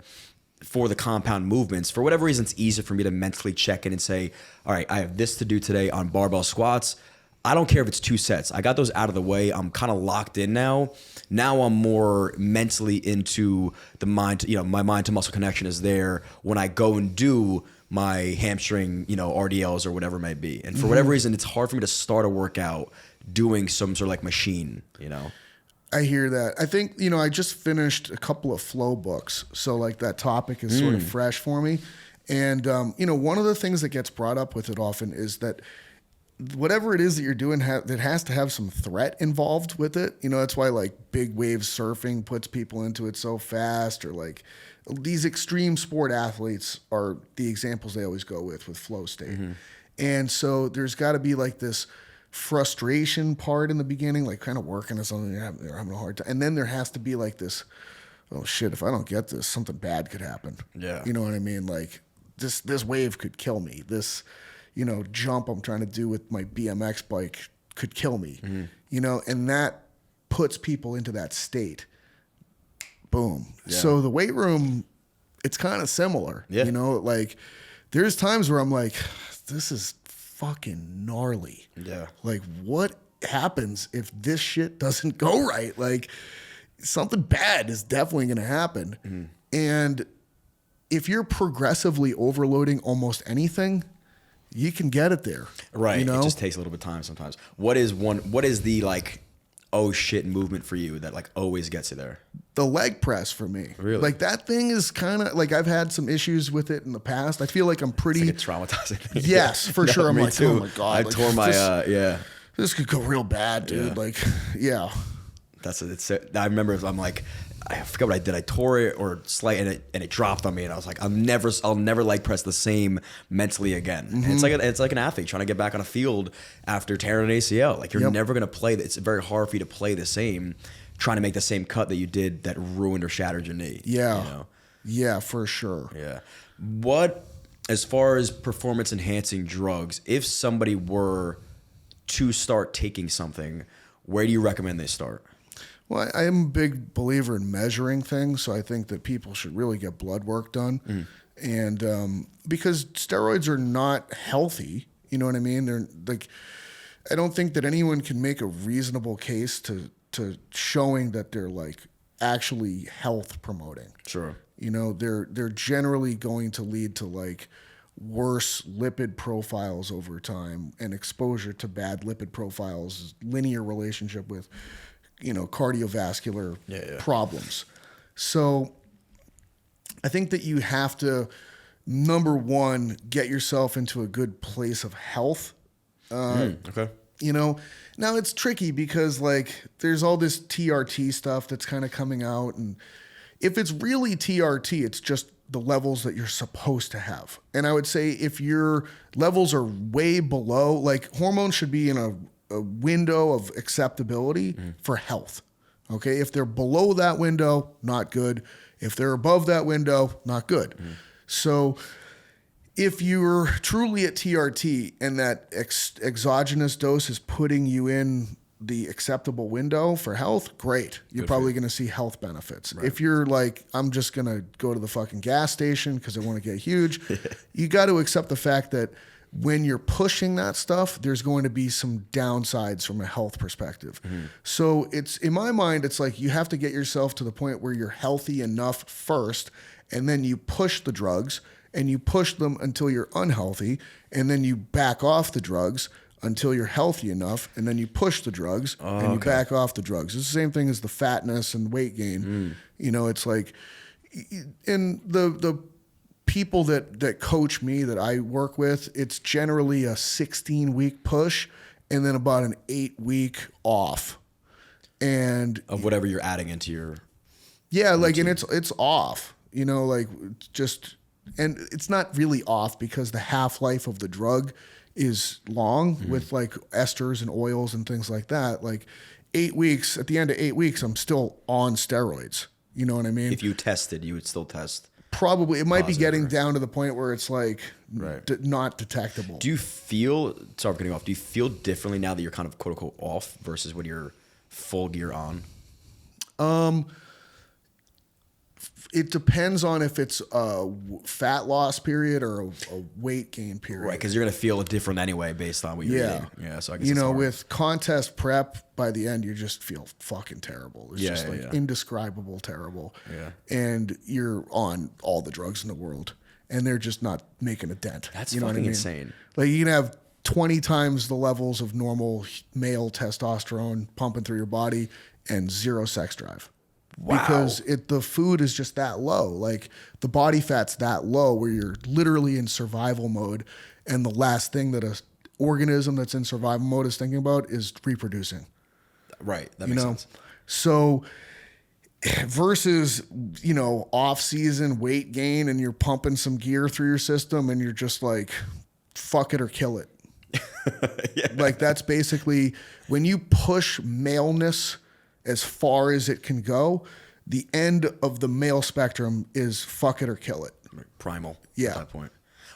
for the compound movements. For whatever reason, it's easier for me to mentally check in and say, all right, I have this to do today on barbell squats. I don't care if it's 2 sets. I got those out of the way. I'm kind of locked in now. Now I'm more mentally into the mind, my mind to muscle connection is there when I go and do my hamstring, RDLs or whatever it might be. And for whatever reason, it's hard for me to start a workout doing some sort of like machine, I hear that. I think, I just finished a couple of flow books. So like that topic is sort of fresh for me. And, one of the things that gets brought up with it often is that whatever it is that you're doing, that has to have some threat involved with it. That's why like big wave surfing puts people into it so fast, or like these extreme sport athletes are the examples they always go with flow state. And so there's got to be like this frustration part in the beginning, like kind of working on something they're having a hard time, and then there has to be like this, oh shit, if I don't get this, something bad could happen. Yeah, you know what I mean? Like this wave could kill me. This jump I'm trying to do with my BMX bike could kill me. And that puts people into that state. Boom. Yeah. So the weight room, it's kind of similar. Yeah. Like there's times where I'm like, this is fucking gnarly. Yeah. Like what happens if this shit doesn't go right? Like something bad is definitely going to happen. And if you're progressively overloading almost anything, you can get it there. Right. It just takes a little bit of time sometimes. What is the like, oh shit movement for you that like always gets you there? The leg press for me. Really? Like that thing is kind of like, I've had some issues with it in the past. I feel like I'm pretty... It's like a traumatizing. Yes, for sure. I'm like, too. Oh my God. I tore my, This could go real bad, dude. Yeah. Like, yeah. I remember I'm like, I forgot what I did. I tore it or and it dropped on me, and I was like, I'll never leg press the same mentally again. And it's like an athlete trying to get back on a field after tearing an ACL. Like you're never gonna play. It's very hard for you to play the same, trying to make the same cut that you did that ruined or shattered your knee. Yeah, you know? Yeah, for sure. Yeah. What, as far as performance enhancing drugs, if somebody were to start taking something, where do you recommend they start? Well, I am a big believer in measuring things, so I think that people should really get blood work done. And because steroids are not healthy, you know what I mean? They're like, I don't think that anyone can make a reasonable case to showing that they're like actually health promoting. Sure. You know, they're generally going to lead to like worse lipid profiles over time, and exposure to bad lipid profiles, linear relationship with, you know, cardiovascular problems. So I think that you have to, number one, get yourself into a good place of health. Okay. You know, now it's tricky because like there's all this TRT stuff that's kind of coming out, and if it's really TRT, it's just the levels that you're supposed to have. And I would say if your levels are way below, like hormones should be in a window of acceptability for health. Okay. If they're below that window, not good. If they're above that window, not good. So if you're truly at TRT and that exogenous dose is putting you in the acceptable window for health, great. You're probably going to see health benefits. Right. If you're like, I'm just going to go to the fucking gas station because I want to get huge, you got to accept the fact that when you're pushing that stuff, there's going to be some downsides from a health perspective. So it's, in my mind, it's like you have to get yourself to the point where you're healthy enough first, and then you push the drugs, and you push them until you're unhealthy, and then you back off the drugs until you're healthy enough, and then you push the drugs and you back off the drugs. It's the same thing as the fatness and weight gain. You know, it's like, and the people that coach me that I work with, it's generally a 16-week push and then about an 8-week off. And of whatever you're adding into your like, and it's off, you know, like just, and it's not really off because the half-life of the drug is long with like esters and oils and things like that. Like 8 weeks, at the end of 8 weeks, I'm still on steroids. You know what I mean? If you tested, you would still test. Probably. It might be getting down to the point where it's like not detectable. Do you feel, sorry for cutting off, do you feel differently now that you're kind of quote unquote off versus when you're full gear on? It depends on if it's a fat loss period or a weight gain period. Right, because you're going to feel different anyway based on what you're eating. Yeah, so I guess you know, with contest prep, by the end, you just feel fucking terrible. It's just indescribable terrible. Yeah. And you're on all the drugs in the world, and they're just not making a dent. That's you know fucking what I mean? insane. Like you can have 20 times the levels of normal male testosterone pumping through your body and zero sex drive. Wow. Because the food is just that low. Like the body fat's that low where you're literally in survival mode, and the last thing that a organism that's in survival mode is thinking about is reproducing. Right. That makes sense. So versus, you know, off-season weight gain and you're pumping some gear through your system and you're just like, fuck it or kill it. Like that's basically when you push maleness as far as it can go, the end of the male spectrum is fuck it or kill it. Primal. Yeah. At that point.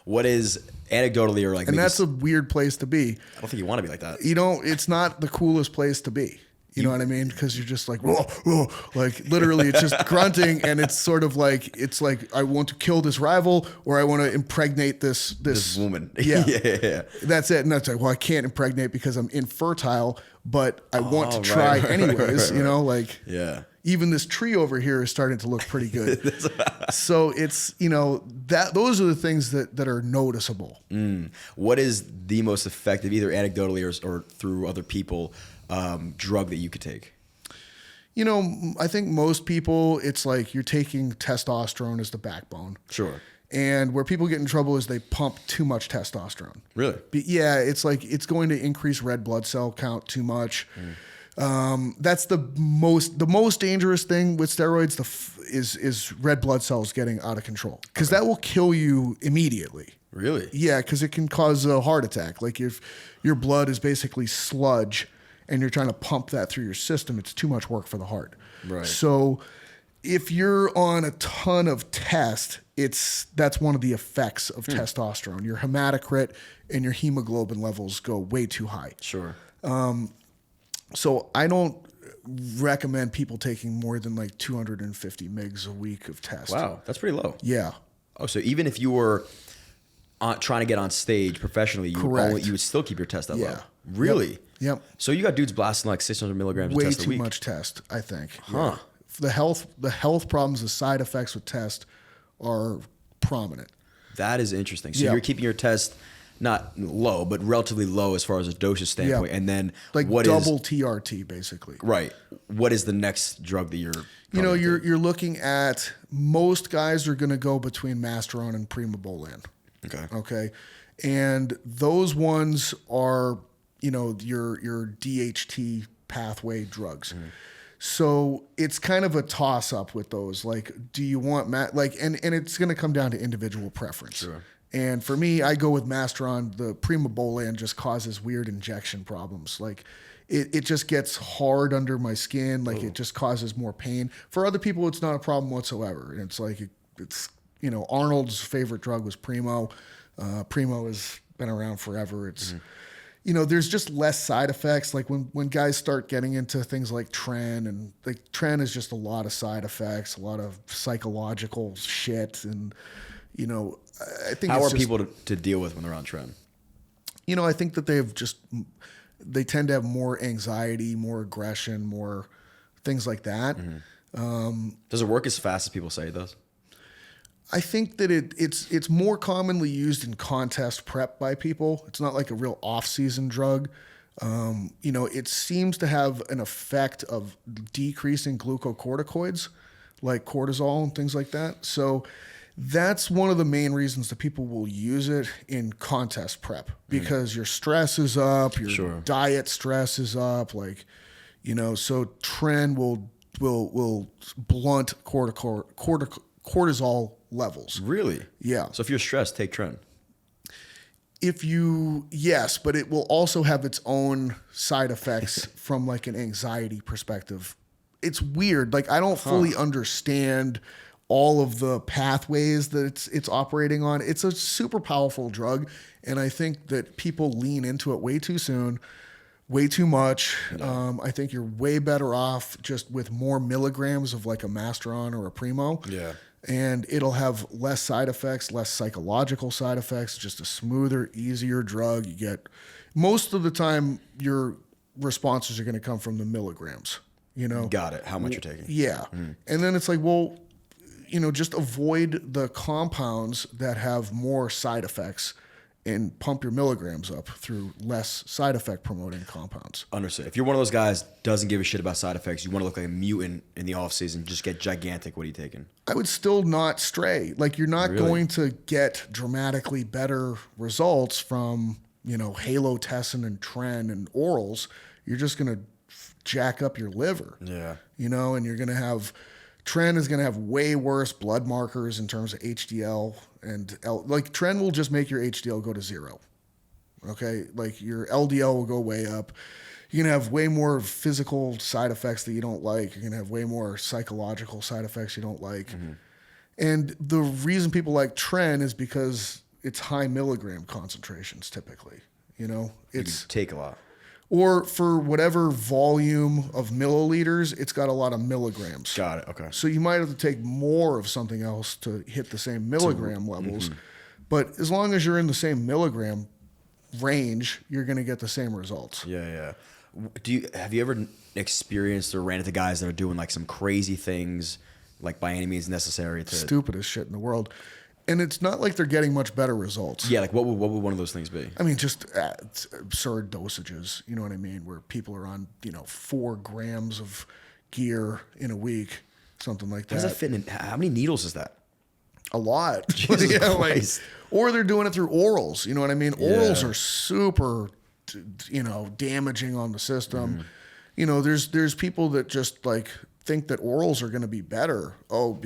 What is anecdotally or like, and that's a weird place to be. I don't think you want to be like that. You know, it's not the coolest place to be. You know what I mean? Because you're just like, whoa, whoa. Like literally it's just grunting, and it's sort of like, it's like, I want to kill this rival, or I want to impregnate this woman. Yeah. Yeah. That's it. And that's like, well, I can't impregnate because I'm infertile, but I want to try anyways, you know, like, even this tree over here is starting to look pretty good. So it's, you know, those are the things that are noticeable. What is the most effective, either anecdotally or through other people, drug that you could take? You know, I think most people, it's like you're taking testosterone as the backbone. Sure. And where people get in trouble is they pump too much testosterone. Really? Yeah, it's like it's going to increase red blood cell count too much. That's the most dangerous thing with steroids. Is red blood cells getting out of control, because that will kill you immediately. Really? Yeah, because it can cause a heart attack. Like if your blood is basically sludge and you're trying to pump that through your system, it's too much work for the heart. Right. So if you're on a ton of test, that's one of the effects of testosterone. Your hematocrit and your hemoglobin levels go way too high. Sure. So I don't recommend people taking more than like 250 mgs a week of test. Wow, that's pretty low. Yeah. Oh, so even if you were trying to get on stage professionally, you would still keep your test that low? Really? Yep. So you got dudes blasting like 600 milligrams of Way test a week? too much test, I think. Huh. The health problems, the side effects with test are prominent. That is interesting. So you're keeping your test not low, but relatively low as far as a dosage standpoint. And then like what double TRT basically. Right. What is the next drug that you're you're looking at, most guys are going to go between Masteron and Primobolan. Okay. And those ones are, your DHT pathway drugs. So it's kind of a toss up with those. Like, do you want and it's going to come down to individual preference. Sure. And for me, I go with Masteron. The Primobolan just causes weird injection problems. Like it just gets hard under my skin. Like it just causes more pain. For other people, it's not a problem whatsoever. And it's like, Arnold's favorite drug was Primo. Primo has been around forever. It's, there's just less side effects. Like when guys start getting into things like Tren, and like Tren is just a lot of side effects, a lot of psychological shit. And, I think how are people to deal with when they're on Tren? I think that they tend to have more anxiety, more aggression, more things like that. Does it work as fast as people say it does? I think that it's more commonly used in contest prep by people. It's not like a real off-season drug. It seems to have an effect of decreasing glucocorticoids, like cortisol and things like that. So that's one of the main reasons that people will use it in contest prep, because your stress is up, your diet stress is up, so Tren will blunt cortisol levels. Really? Yeah. So if you're stressed, take Tren. Yes, but it will also have its own side effects from like an anxiety perspective. It's weird. Like I don't fully understand all of the pathways that it's operating on. It's a super powerful drug, and I think that people lean into it way too soon, way too much. I think you're way better off just with more milligrams of like a Masteron or a Primo. Yeah. And it'll have less side effects, less psychological side effects, just a smoother, easier drug. You get, most of the time, your responses are going to come from the milligrams, Got it. How much you're taking. Yeah. And then it's like, well, just avoid the compounds that have more side effects and pump your milligrams up through less side effect promoting compounds. Understood. If you're one of those guys doesn't give a shit about side effects, you want to look like a mutant in the off season, just get gigantic. What are you taking? I would still not stray. Like you're not going to get dramatically better results from, Halotessin and Tren and orals. You're just going to jack up your liver. Yeah. And you're going to have, Tren is going to have way worse blood markers in terms of HDL and Tren will just make your HDL go to zero. Okay. Like your LDL will go way up. You're going to have way more physical side effects that you don't like. You're going to have way more psychological side effects you don't like. And the reason people like Tren is because it's high milligram concentrations typically, it's take a lot. Or for whatever volume of milliliters, it's got a lot of milligrams. Got it. Okay. So you might have to take more of something else to hit the same milligram levels. But as long as you're in the same milligram range, you're going to get the same results. Yeah. Have you ever experienced or ran into guys that are doing like some crazy things, like by any means necessary to stupidest shit in the world? And it's not like they're getting much better results. Yeah, like what would one of those things be? I mean, just absurd dosages. You know what I mean? Where people are on, 4 grams of gear in a week, something like that. How does that fit in? How many needles is that? A lot. Jesus Christ. Or they're doing it through orals. You know what I mean? Orals are super, damaging on the system. there's people that just like think that orals are going to be better. Oh,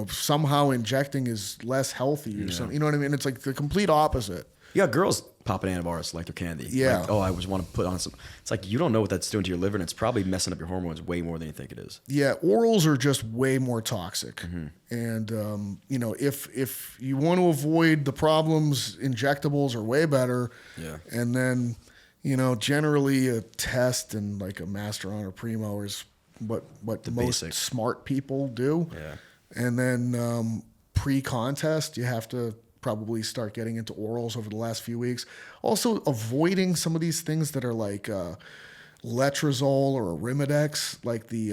somehow injecting is less healthy or something. You know what I mean? It's like the complete opposite. Yeah, girls popping antivirus like their candy. Yeah. Like, I just want to put on some. It's like you don't know what that's doing to your liver, and it's probably messing up your hormones way more than you think it is. Yeah, orals are just way more toxic. Mm-hmm. And if you want to avoid the problems, injectables are way better. Yeah. And then, generally a test and like a Master Honor Primo is what the most basic. Smart people do. Yeah. And then pre-contest, you have to probably start getting into orals over the last few weeks. Also avoiding some of these things that are like letrozole or Arimidex, like the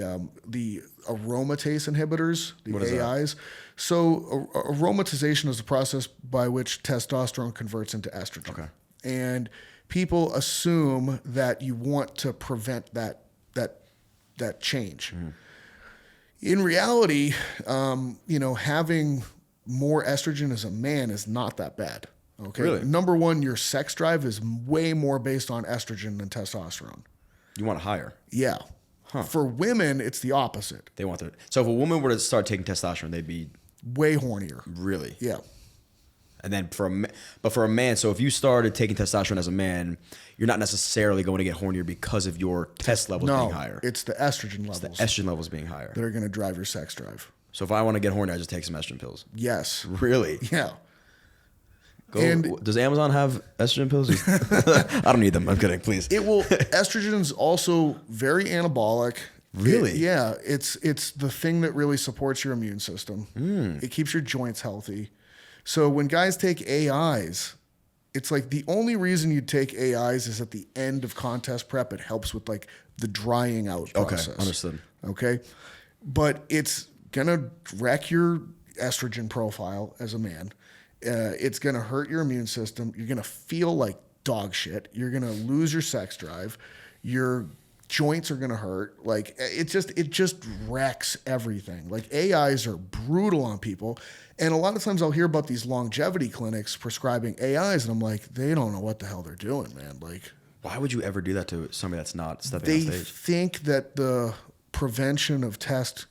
aromatase inhibitors, the AIs. So aromatization is the process by which testosterone converts into estrogen. Okay. And people assume that you want to prevent that change. Mm-hmm. In reality, having more estrogen as a man is not that bad. Okay. Really? Number one, your sex drive is way more based on estrogen than testosterone. You want it higher? Yeah. Huh. For women, it's the opposite. They want that. So if a woman were to start taking testosterone, they'd be way hornier. Really? Yeah. And then for a man, so if you started taking testosterone as a man, you're not necessarily going to get hornier because of your test levels being higher. It's the estrogen levels. It's the estrogen levels being higher that are going to drive your sex drive. So if I want to get horny, I just take some estrogen pills. Yes. Really? Yeah. Does Amazon have estrogen pills? I don't need them. I'm kidding. Please. Estrogen's also very anabolic. Really? Yeah. It's the thing that really supports your immune system. It keeps your joints healthy. So when guys take AIs, it's like the only reason you take AIs is at the end of contest prep. It helps with like the drying out process. Okay, understood. Okay. But it's going to wreck your estrogen profile as a man. It's going to hurt your immune system. You're going to feel like dog shit. You're going to lose your sex drive. Your joints are going to hurt. Like it just wrecks everything. Like AIs are brutal on people. And a lot of times I'll hear about these longevity clinics prescribing AIs and I'm like, they don't know what the hell they're doing, man. Like, why would you ever do that to somebody that's not stepping on stage? They think that the prevention of test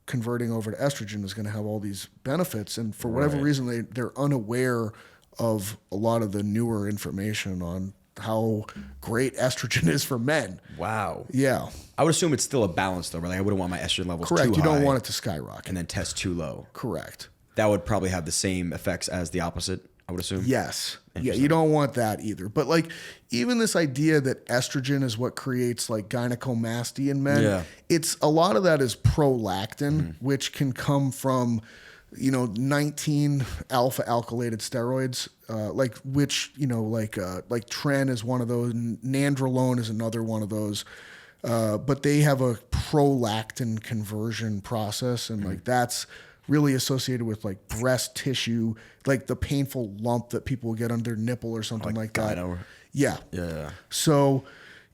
converting over to estrogen is going to have all these benefits. And for whatever reason, they're unaware of a lot of the newer information on how great estrogen is for men. Wow. Yeah. I would assume it's still a balance though, right? Like I wouldn't want my estrogen levels too high. Correct. You don't want it to skyrocket. And then test too low. Correct. That would probably have the same effects as the opposite, I would assume. Yes. Yeah, you don't want that either. But like even this idea that estrogen is what creates like gynecomastia in men, it's a lot of that is prolactin, which can come from 19 alpha alkylated steroids, like Tren is one of those, nandrolone is another one of those. But they have a prolactin conversion process, and like that's really associated with like breast tissue, like the painful lump that people get under their nipple or something like that. Yeah. So,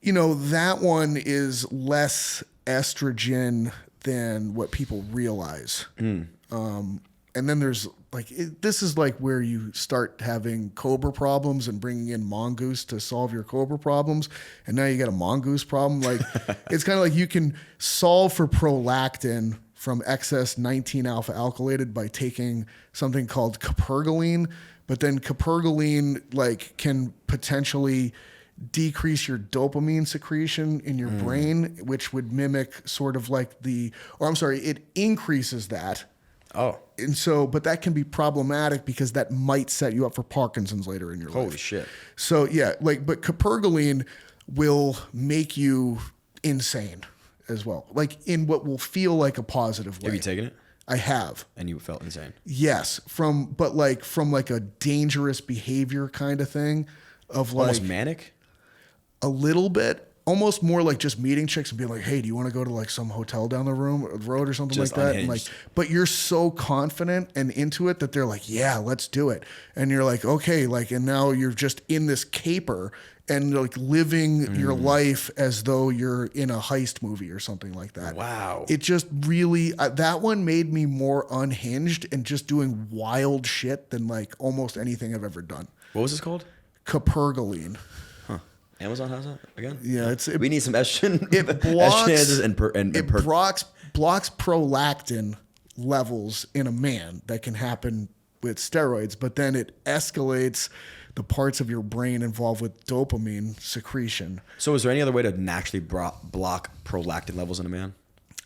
that one is less estrogen than what people realize. And then there's like, this is like where you start having cobra problems and bringing in mongoose to solve your cobra problems. And now you got a mongoose problem. Like, it's kind of like you can solve for prolactin from excess 19 alpha alkylated by taking something called capergoline, but then capergoline like can potentially decrease your dopamine secretion in your brain, which would mimic sort of like it increases that. Oh. And so, but that can be problematic because that might set you up for Parkinson's later in your life. Holy shit. So yeah, but capergoline will make you insane as well, like in what will feel like a positive way. Have you taken it? I have. And you felt insane? Yes. From a dangerous behavior kind of thing of like. Almost manic? A little bit. Almost more like just meeting chicks and being like, hey, do you want to go to like some hotel down the road or something just like that? And like, but you're so confident and into it that they're like, yeah, let's do it. And you're like, okay, like, and now you're just in this caper and like living your life as though you're in a heist movie or something like that. Wow. It just really, that one made me more unhinged and just doing wild shit than like almost anything I've ever done. What was this called? Capergoline. Amazon has that again? Yeah, we need some estrogen. It blocks estrogen blocks prolactin levels in a man that can happen with steroids, but then it escalates the parts of your brain involved with dopamine secretion. So is there any other way to naturally block prolactin levels in a man?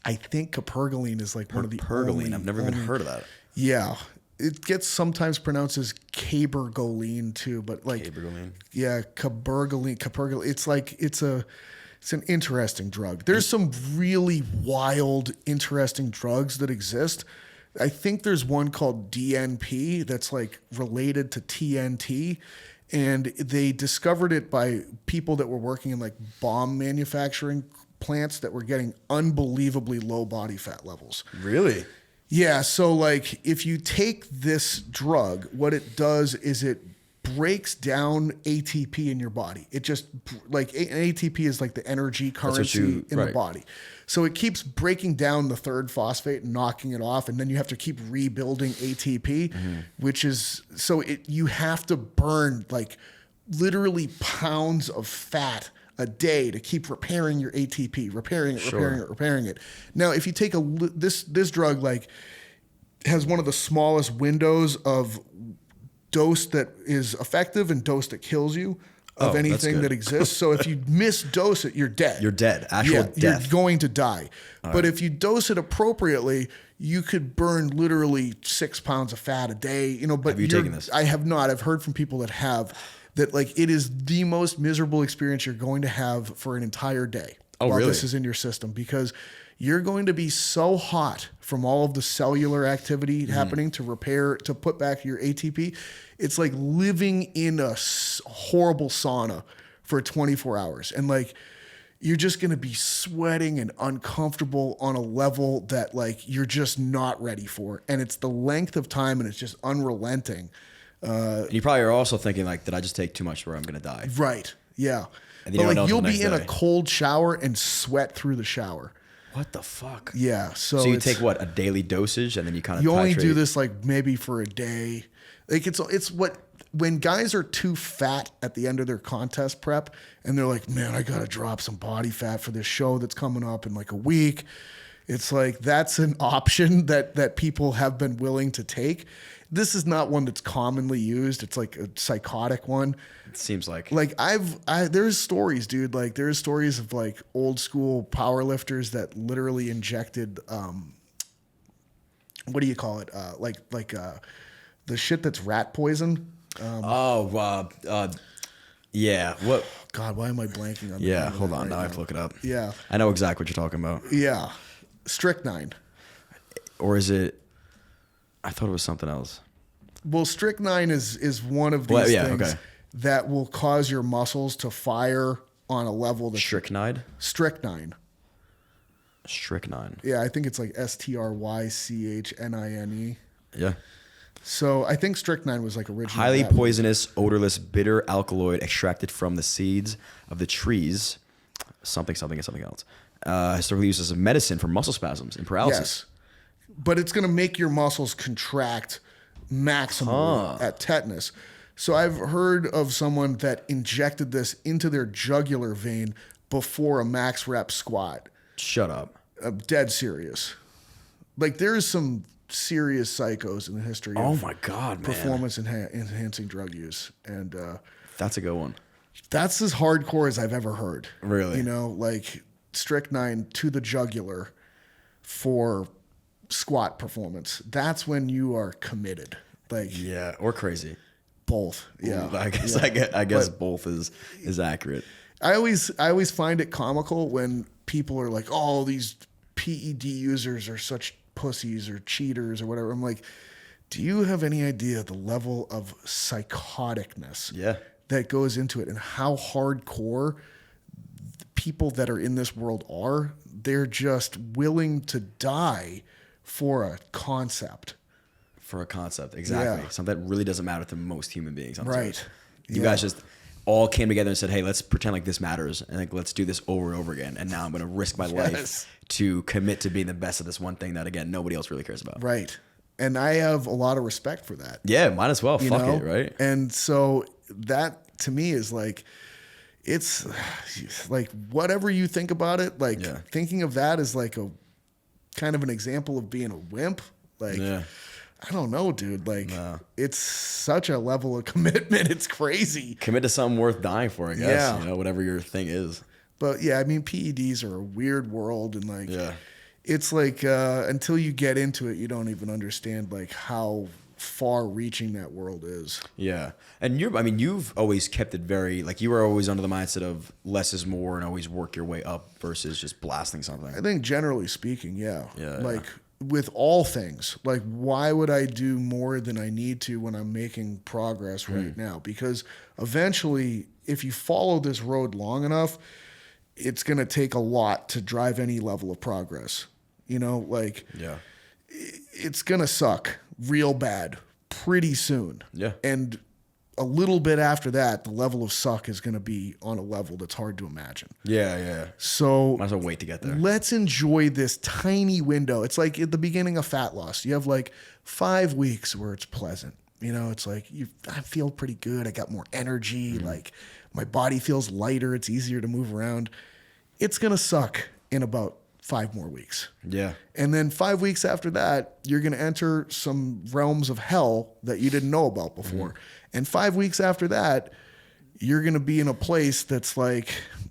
I think capergoline is like one of the only. I've never even heard of that. Yeah. It gets sometimes pronounced as cabergoline too, but like Cabergoline. Yeah, cabergoline. It's an interesting drug. There's some really wild, interesting drugs that exist. I think there's one called DNP that's like related to TNT, and they discovered it by people that were working in like bomb manufacturing plants that were getting unbelievably low body fat levels. Really? Yeah, so like if you take this drug, what it does is it breaks down ATP in your body. It just like an ATP is like the energy currency in the body. So it keeps breaking down the third phosphate and knocking it off, and then you have to keep rebuilding ATP, which is you have to burn like literally pounds of fat a day to keep repairing your ATP, repairing it. Now, if you take this drug, like has one of the smallest windows of dose that is effective and dose that kills you of anything that exists. So if you misdose it, you're dead. You're dead. Actual death. You're going to die. But if you dose it appropriately, you could burn literally 6 pounds of fat a day. But have you taken this? I have not. I've heard from people that have. That like it is the most miserable experience you're going to have for an entire day while this is in your system, because you're going to be so hot from all of the cellular activity happening to put back your ATP. It's like living in a horrible sauna for 24 hours. And like, you're just going to be sweating and uncomfortable on a level that like, you're just not ready for. And it's the length of time and it's just unrelenting. And you probably are also thinking like, did I just take too much where I'm going to die? Right. Yeah. And but like you'll be in a cold shower and sweat through the shower. What the fuck? Yeah. So you take what, a daily dosage, and then you kind of only do this like maybe for a day. Like it's when guys are too fat at the end of their contest prep and they're like, man, I got to drop some body fat for this show that's coming up in like a week. It's like, that's an option that people have been willing to take. This is not one that's commonly used. It's like a psychotic one. It seems like there's stories, dude. Like there's stories of like old school power lifters that literally injected, what do you call it? The shit that's rat poison. Yeah. What? God, why am I blanking on that? Yeah, hold on. Now I have to look it up. Yeah. I know exactly what you're talking about. Yeah. Strychnine. Or is it? I thought it was something else. Well, strychnine is one of these things that will cause your muscles to fire on a level that's... Strychnine? Strychnine. Strychnine. Yeah, I think it's like Strychnine. Yeah. So I think strychnine was like originally... Highly poisonous, odorless, bitter alkaloid extracted from the seeds of the trees. Something and something else. Historically used as a medicine for muscle spasms and paralysis. Yes. But it's going to make your muscles contract maximally at tetanus. So I've heard of someone that injected this into their jugular vein before a max rep squat. Shut up. Dead serious. Like there is some serious psychos in the history of my God, man. Performance enhancing drug use. And that's a good one. That's as hardcore as I've ever heard. Really? Like strychnine to the jugular for squat performance. That's when you are committed. Like or crazy. Both. Yeah. I guess both is accurate. I always find it comical when people are like, "Oh, these PED users are such pussies or cheaters or whatever." I'm like, do you have any idea the level of psychoticness that goes into it and how hardcore people that are in this world are? They're just willing to die for a concept. For a concept, exactly. Yeah. Something that really doesn't matter to most human beings. Right. You guys just all came together and said, hey, let's pretend like this matters. And like, let's do this over and over again. And now I'm going to risk my life to commit to being the best at this one thing that, again, nobody else really cares about. Right. And I have a lot of respect for that. Yeah, might as well. Fuck it, right? And so that to me is like, it's like whatever you think about it, like thinking of that as like a kind of an example of being a wimp. Like, I don't know, dude. Like, it's such a level of commitment. It's crazy. Commit to something worth dying for, I guess. You know, whatever your thing is. But yeah, I mean, PEDs are a weird world, and like, it's like until you get into it, you don't even understand like how far-reaching that world is. Yeah, and you've always kept it very like you were always under the mindset of less is more, and always work your way up versus just blasting something. I think generally speaking, like with all things, like why would I do more than I need to when I'm making progress right now? Because eventually, if you follow this road long enough, it's going to take a lot to drive any level of progress. You know, like it's going to suck real bad pretty soon. Yeah. And a little bit after that, the level of suck is going to be on a level that's hard to imagine. Yeah. So might as well wait to get there. Let's enjoy this tiny window. It's like at the beginning of fat loss. You have like 5 weeks where it's pleasant. You know, it's like I feel pretty good. I got more energy. Like my body feels lighter. It's easier to move around. It's going to suck in about 5 more weeks. Yeah. And then 5 weeks after that, you're going to enter some realms of hell that you didn't know about before. And 5 weeks after that, you're going to be in a place that's like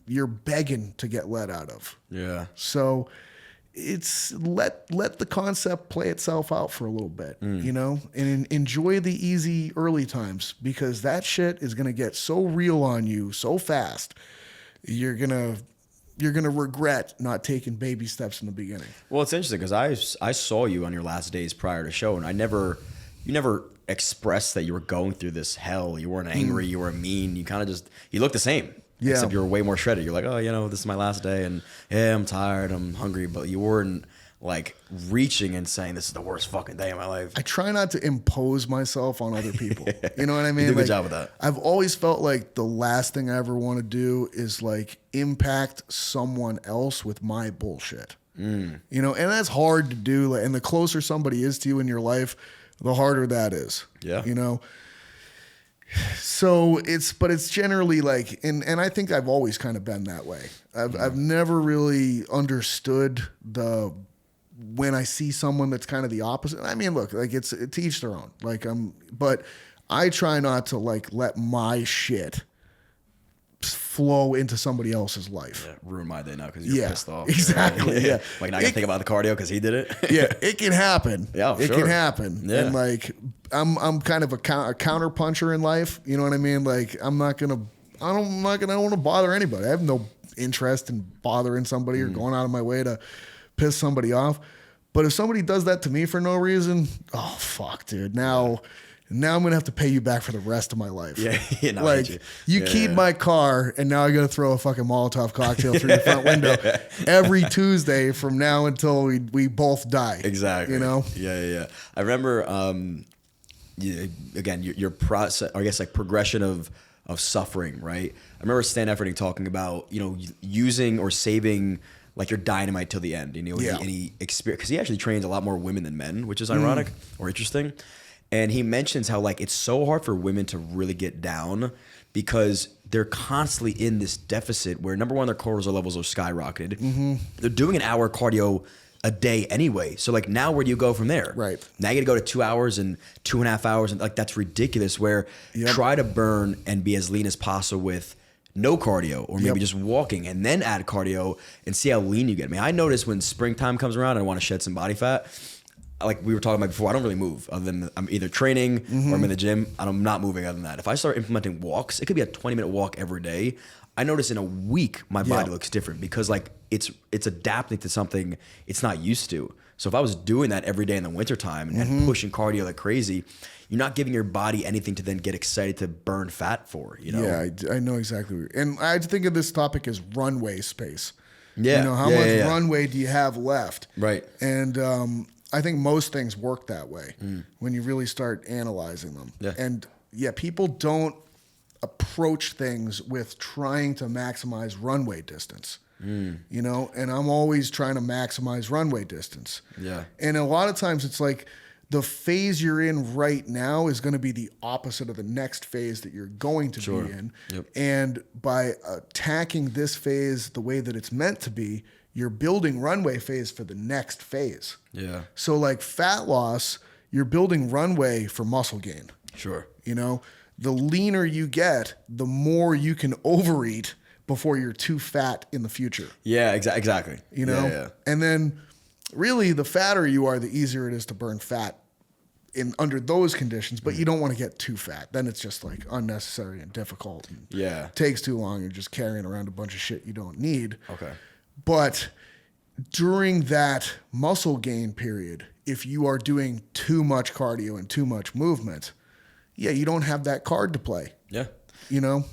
you're begging to get let out of. Yeah. So it's let the concept play itself out for a little bit, you know, and enjoy the easy early times, because that shit is going to get so real on you so fast. You're going to regret not taking baby steps in the beginning. Well, it's interesting because I saw you on your last days prior to show, and you never expressed that you were going through this hell. You weren't angry. You weren't mean. You kind of you looked the same. Yeah. Except you were way more shredded. You're like, oh, you know, this is my last day, and yeah, I'm tired, I'm hungry, but you weren't like reaching and saying this is the worst fucking day of my life. I try not to impose myself on other people. You know what I mean? You do a good job with that. I've always felt like the last thing I ever want to do is like impact someone else with my bullshit. You know, and that's hard to do. And the closer somebody is to you in your life, the harder that is. Yeah. You know? So it's generally like, and I think I've always kind of been that way. I've never really understood when I see someone that's kind of the opposite. I mean, look, like it's to each their own. Like but I try not to like let my shit flow into somebody else's life. Yeah, ruin my day now because you're pissed off. Exactly. Yeah. Like now I can think about the cardio because he did it. Yeah, it can happen. Yeah, it can happen. Yeah. And like I'm kind of a counter puncher in life. You know what I mean? Like I don't want to bother anybody. I have no interest in bothering somebody or going out of my way to piss somebody off. But if somebody does that to me for no reason, oh fuck, dude. Now I'm gonna have to pay you back for the rest of my life. Yeah, no, like you keyed my car, and now I gotta throw a fucking Molotov cocktail through your front window every Tuesday from now until we both die. Exactly. You know? Yeah. I remember, again, your process, or I guess like progression of suffering, right? I remember Stan Efforting talking about, you know, using or saving like your dynamite till the end. You know, any experience, because he actually trains a lot more women than men, which is ironic or interesting. And he mentions how like it's so hard for women to really get down because they're constantly in this deficit where, number one, their cortisol levels are skyrocketed. They're doing an hour cardio a day anyway. So like now where do you go from there? Right. Now you got to go to 2 hours and 2.5 hours. And like that's ridiculous, where try to burn and be as lean as possible with no cardio, or maybe just walking and then add cardio and see how lean you get. I mean, I notice when springtime comes around and I want to shed some body fat, like we were talking about before, I don't really move other than I'm either training or I'm in the gym, and I'm not moving other than that. If I start implementing walks, it could be a 20-minute walk every day. I notice in a week my body looks different because like it's adapting to something it's not used to. So if I was doing that every day in the wintertime and pushing cardio like crazy, you're not giving your body anything to then get excited to burn fat for, you know? Yeah, I know exactly. And I think of this topic as runway space. Yeah. You know, how much runway do you have left? Right. And I think most things work that way when you really start analyzing them. Yeah. And people don't approach things with trying to maximize runway distance. You know, and I'm always trying to maximize runway distance. Yeah. And a lot of times it's like the phase you're in right now is going to be the opposite of the next phase that you're going to be in. Yep. And by attacking this phase the way that it's meant to be, you're building runway phase for the next phase. Yeah. So like fat loss, you're building runway for muscle gain. Sure. You know, the leaner you get, the more you can overeat before you're too fat in the future. Yeah, exactly. You know? Yeah. And then really the fatter you are, the easier it is to burn fat in under those conditions, but you don't want to get too fat. Then it's just like unnecessary and difficult. And takes too long. You're just carrying around a bunch of shit you don't need. Okay. But during that muscle gain period, if you are doing too much cardio and too much movement, you don't have that card to play. Yeah. You know?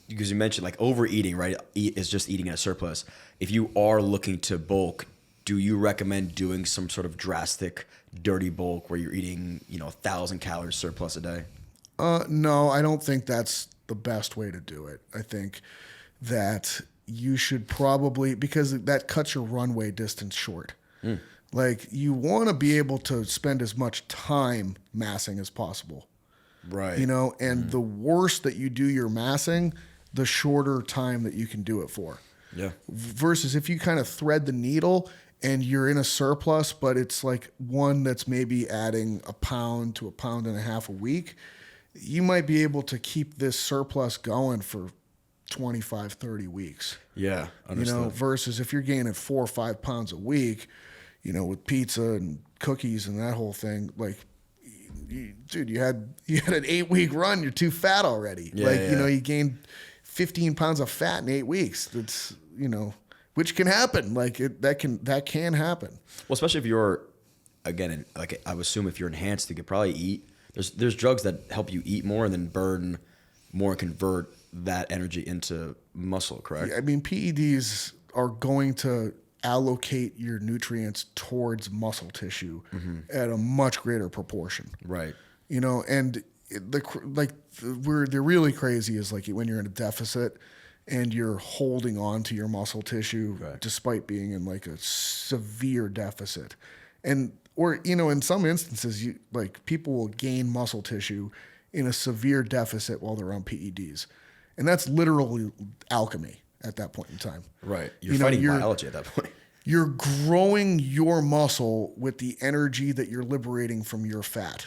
Because you mentioned like overeating, right? Is just eating at a surplus. If you are looking to bulk, do you recommend doing some sort of drastic, dirty bulk where you're eating, 1,000 calories surplus a day? No, I don't think that's the best way to do it. I think that you should probably, because that cuts your runway distance short. Like you want to be able to spend as much time massing as possible. Right. And the worse that you do your massing, the shorter time that you can do it for. Yeah. Versus if you kind of thread the needle and you're in a surplus, but it's like one that's maybe adding 1 pound to 1.5 pounds a week, you might be able to keep this surplus going for 25, 30 weeks. Yeah. Understood. Versus if you're gaining 4 or 5 pounds a week, with pizza and cookies and that whole thing, like, dude, you had an 8-week run, you're too fat already. You gained 15 pounds of fat in 8 weeks. That's, which can happen. Like that can happen. Well, especially if you're, again, like I would assume if you're enhanced, you could probably eat. There's drugs that help you eat more and then burn more and convert that energy into muscle, correct? I mean, PEDs are going to allocate your nutrients towards muscle tissue at a much greater proportion. Right. And where they're really crazy is like when you're in a deficit and you're holding on to your muscle tissue despite being in like a severe deficit. Or in some instances, people will gain muscle tissue in a severe deficit while they're on PEDs. And that's literally alchemy at that point in time. Right. You're fighting biology at that point. You're growing your muscle with the energy that you're liberating from your fat.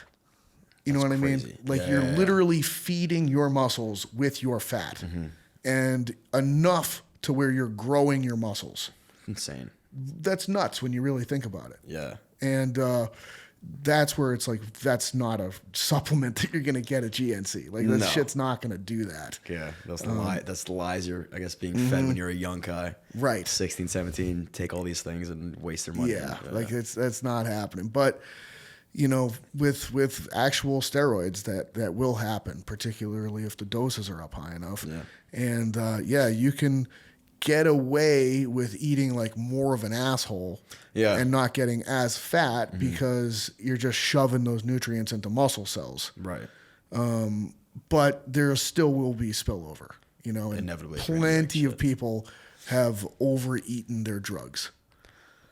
You know what I mean? Like you're literally feeding your muscles with your fat. And enough to where you're growing your muscles. Insane. That's nuts when you really think about it. Yeah. And that's where it's like, that's not a supplement that you're going to get at GNC. Like that shit's not going to do that. Yeah. That's the lie. That's the lies you're, I guess, being fed when you're a young guy. Right. 16, 17, take all these things and waste their money. Yeah. Like that's not happening. But, with actual steroids, that will happen, particularly if the doses are up high enough. Yeah. And you can get away with eating like more of an asshole and not getting as fat because you're just shoving those nutrients into muscle cells. Right. But there still will be spillover, and inevitably plenty of people have overeaten their drugs.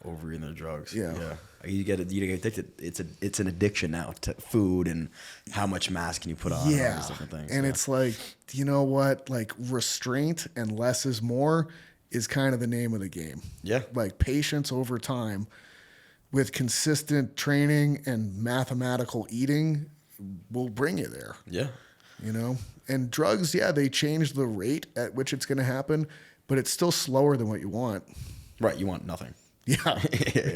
Overeating their drugs. Yeah. You get addicted. It's an addiction now to food and how much mass can you put on. Yeah. And all these different things. And it's like, you know what? Like restraint and less is more is kind of the name of the game. Yeah. Like patience over time with consistent training and mathematical eating will bring you there. Yeah. And drugs, they change the rate at which it's going to happen, but it's still slower than what you want. Right. You want nothing. Yeah.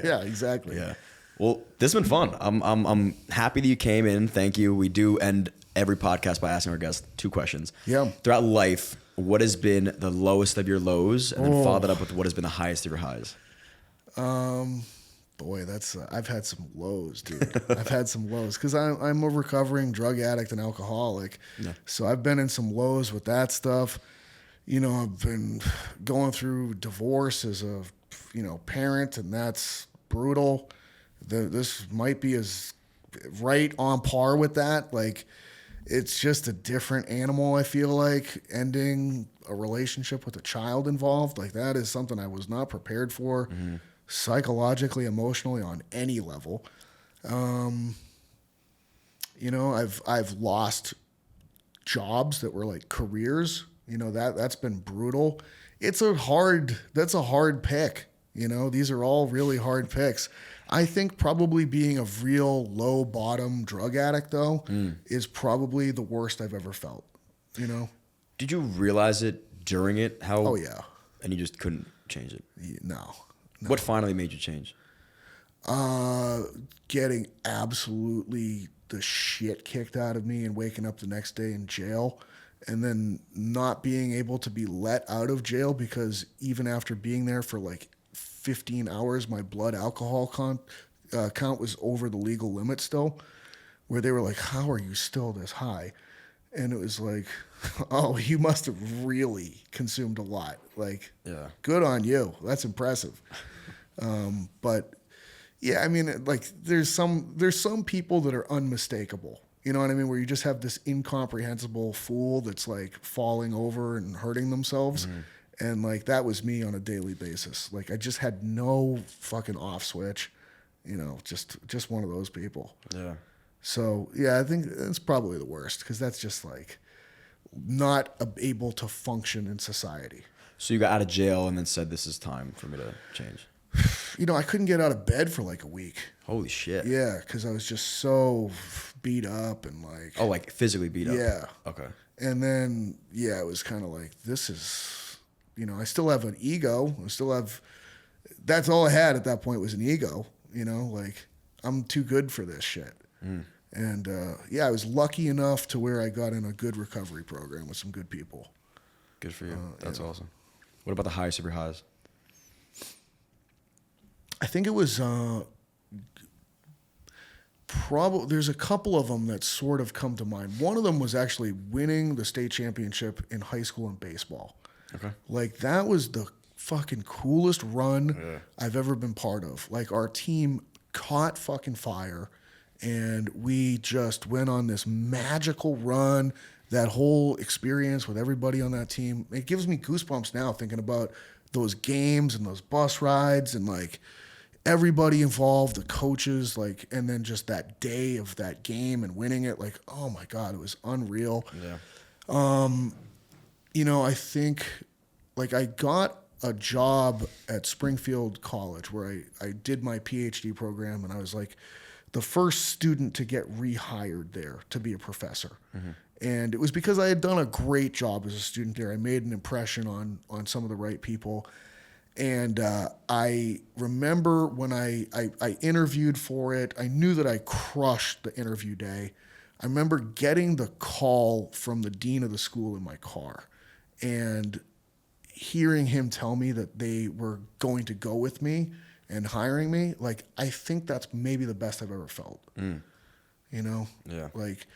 Yeah, exactly. Yeah. Well, this has been fun. I'm happy that you came in. Thank you. We do end every podcast by asking our guests 2 questions. Yeah. Throughout life, what has been the lowest of your lows, and then follow that up with what has been the highest of your highs? Boy, that's I've had some lows, dude. I've had some lows because I'm a recovering drug addict and alcoholic. Yeah. So I've been in some lows with that stuff. I've been going through divorce as a parent, and that's brutal. This might be as right on par with that. Like, it's just a different animal, I feel like, ending a relationship with a child involved. Like, that is something I was not prepared for psychologically, emotionally, on any level. You know, I've lost jobs that were like careers. You know, that's been brutal. That's a hard pick. You know, these are all really hard picks. I think probably being a real low bottom drug addict though is probably the worst I've ever felt. You know? Did you realize it during it? How? Oh yeah. And you just couldn't change it? No. What finally made you change? Getting absolutely the shit kicked out of me and waking up the next day in jail, and then not being able to be let out of jail because even after being there for like 15 hours, my blood alcohol count was over the legal limit still, where they were like, how are you still this high? And it was like, oh, you must have really consumed a lot. Like, Yeah. Good on you. That's impressive. But yeah, I mean, like there's some people that are unmistakable. You know what I mean? Where you just have this incomprehensible fool that's like falling over and hurting themselves. And like that was me on a daily basis. Like I just had no fucking off switch. You know, just one of those people. Yeah. So yeah, I think it's probably the worst because that's just like not able to function in society. So you got out of jail and then said, this is time for me to change. You know, I couldn't get out of bed for like a week. Holy shit. Yeah, because I was just so beat up and like... Oh, like physically beat up? Yeah. Okay. And then, yeah, it was kind of like, this is... You know, I still have an ego. I still have... That's all I had at that point was an ego. You know, like, I'm too good for this shit. And, yeah, I was lucky enough to where I got in a good recovery program with some good people. Good for you. That's awesome. What about the highest of your highs? I think it was probably, there's a couple of them that sort of come to mind. One of them was actually winning the state championship in high school in baseball. Okay. Like that was the fucking coolest run I've ever been part of. Like our team caught fucking fire and we just went on this magical run. That whole experience with everybody on that team, it gives me goosebumps now thinking about those games and those bus rides and like everybody involved, the coaches, like, and then just that day of that game and winning it, like, oh my God, it was unreal. Yeah. You know, I think like I got a job at Springfield College where I did my PhD program and I was like the first student to get rehired there to be a professor. And it was because I had done a great job as a student there. I made an impression on some of the right people. And I remember when I interviewed for it, I knew that I crushed the interview day. I remember getting the call from the dean of the school in my car and hearing him tell me that they were going to go with me and hiring me. Like, I think that's maybe the best I've ever felt. You know? Yeah. Like,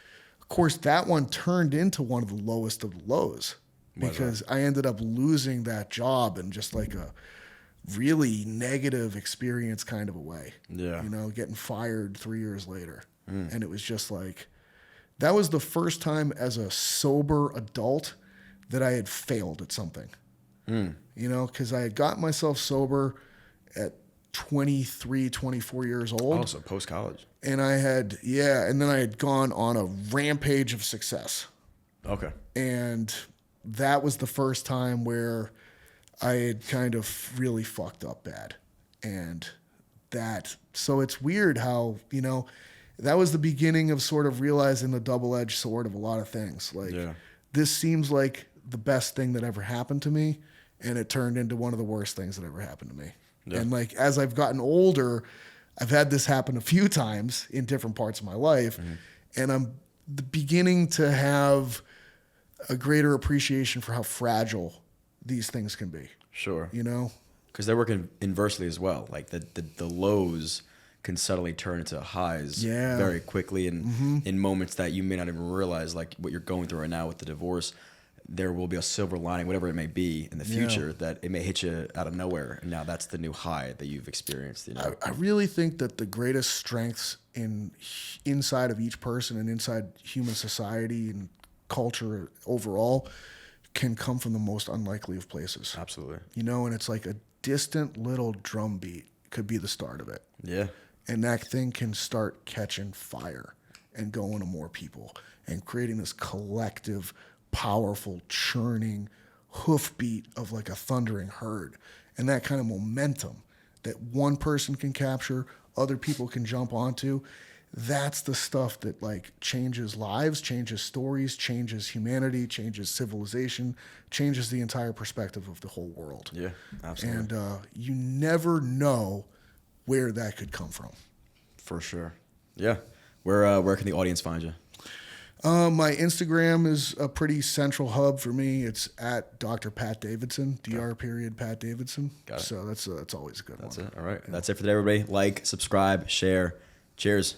of course, that one turned into one of the lowest of the lows because I ended up losing that job in just like a really negative experience kind of a way. Yeah. You know, getting fired 3 years later. And it was just like, that was the first time as a sober adult that I had failed at something. You know, because I had got myself sober at 23, 24 years old. Oh, so post-college. And I had, and then I had gone on a rampage of success. Okay. And that was the first time where I had kind of really fucked up bad. And so it's weird how, you know, that was the beginning of sort of realizing the double-edged sword of a lot of things. Like, this seems like the best thing that ever happened to me, and it turned into one of the worst things that ever happened to me. Yeah. And like, as I've gotten older, I've had this happen a few times in different parts of my life, and I'm beginning to have a greater appreciation for how fragile these things can be. Sure. You know? Because they work inversely as well. Like the lows can suddenly turn into highs very quickly, and in moments that you may not even realize, like what you're going through right now with the divorce, there will be a silver lining, whatever it may be in the future, that it may hit you out of nowhere. And now that's the new high that you've experienced. You know? I really think that the greatest strengths inside of each person and inside human society and culture overall can come from the most unlikely of places. Absolutely. You know, and it's like a distant little drum beat could be the start of it. Yeah. and that thing can start catching fire and going to more people and creating this collective, powerful, churning hoofbeat of like a thundering herd. And that kind of momentum that one person can capture, other people can jump onto. That's the stuff that like changes lives, changes stories, changes humanity, changes civilization, changes the entire perspective of the whole world. Yeah, absolutely. And you never know where that could come from. For sure. Yeah. Where can the audience find you? My Instagram is a pretty central hub for me. It's at Dr. Pat Davidson, Dr. Pat Davidson. Got it. So that's always a good one. That's it. All right. That's it for today, everybody. Like, subscribe, share. Cheers.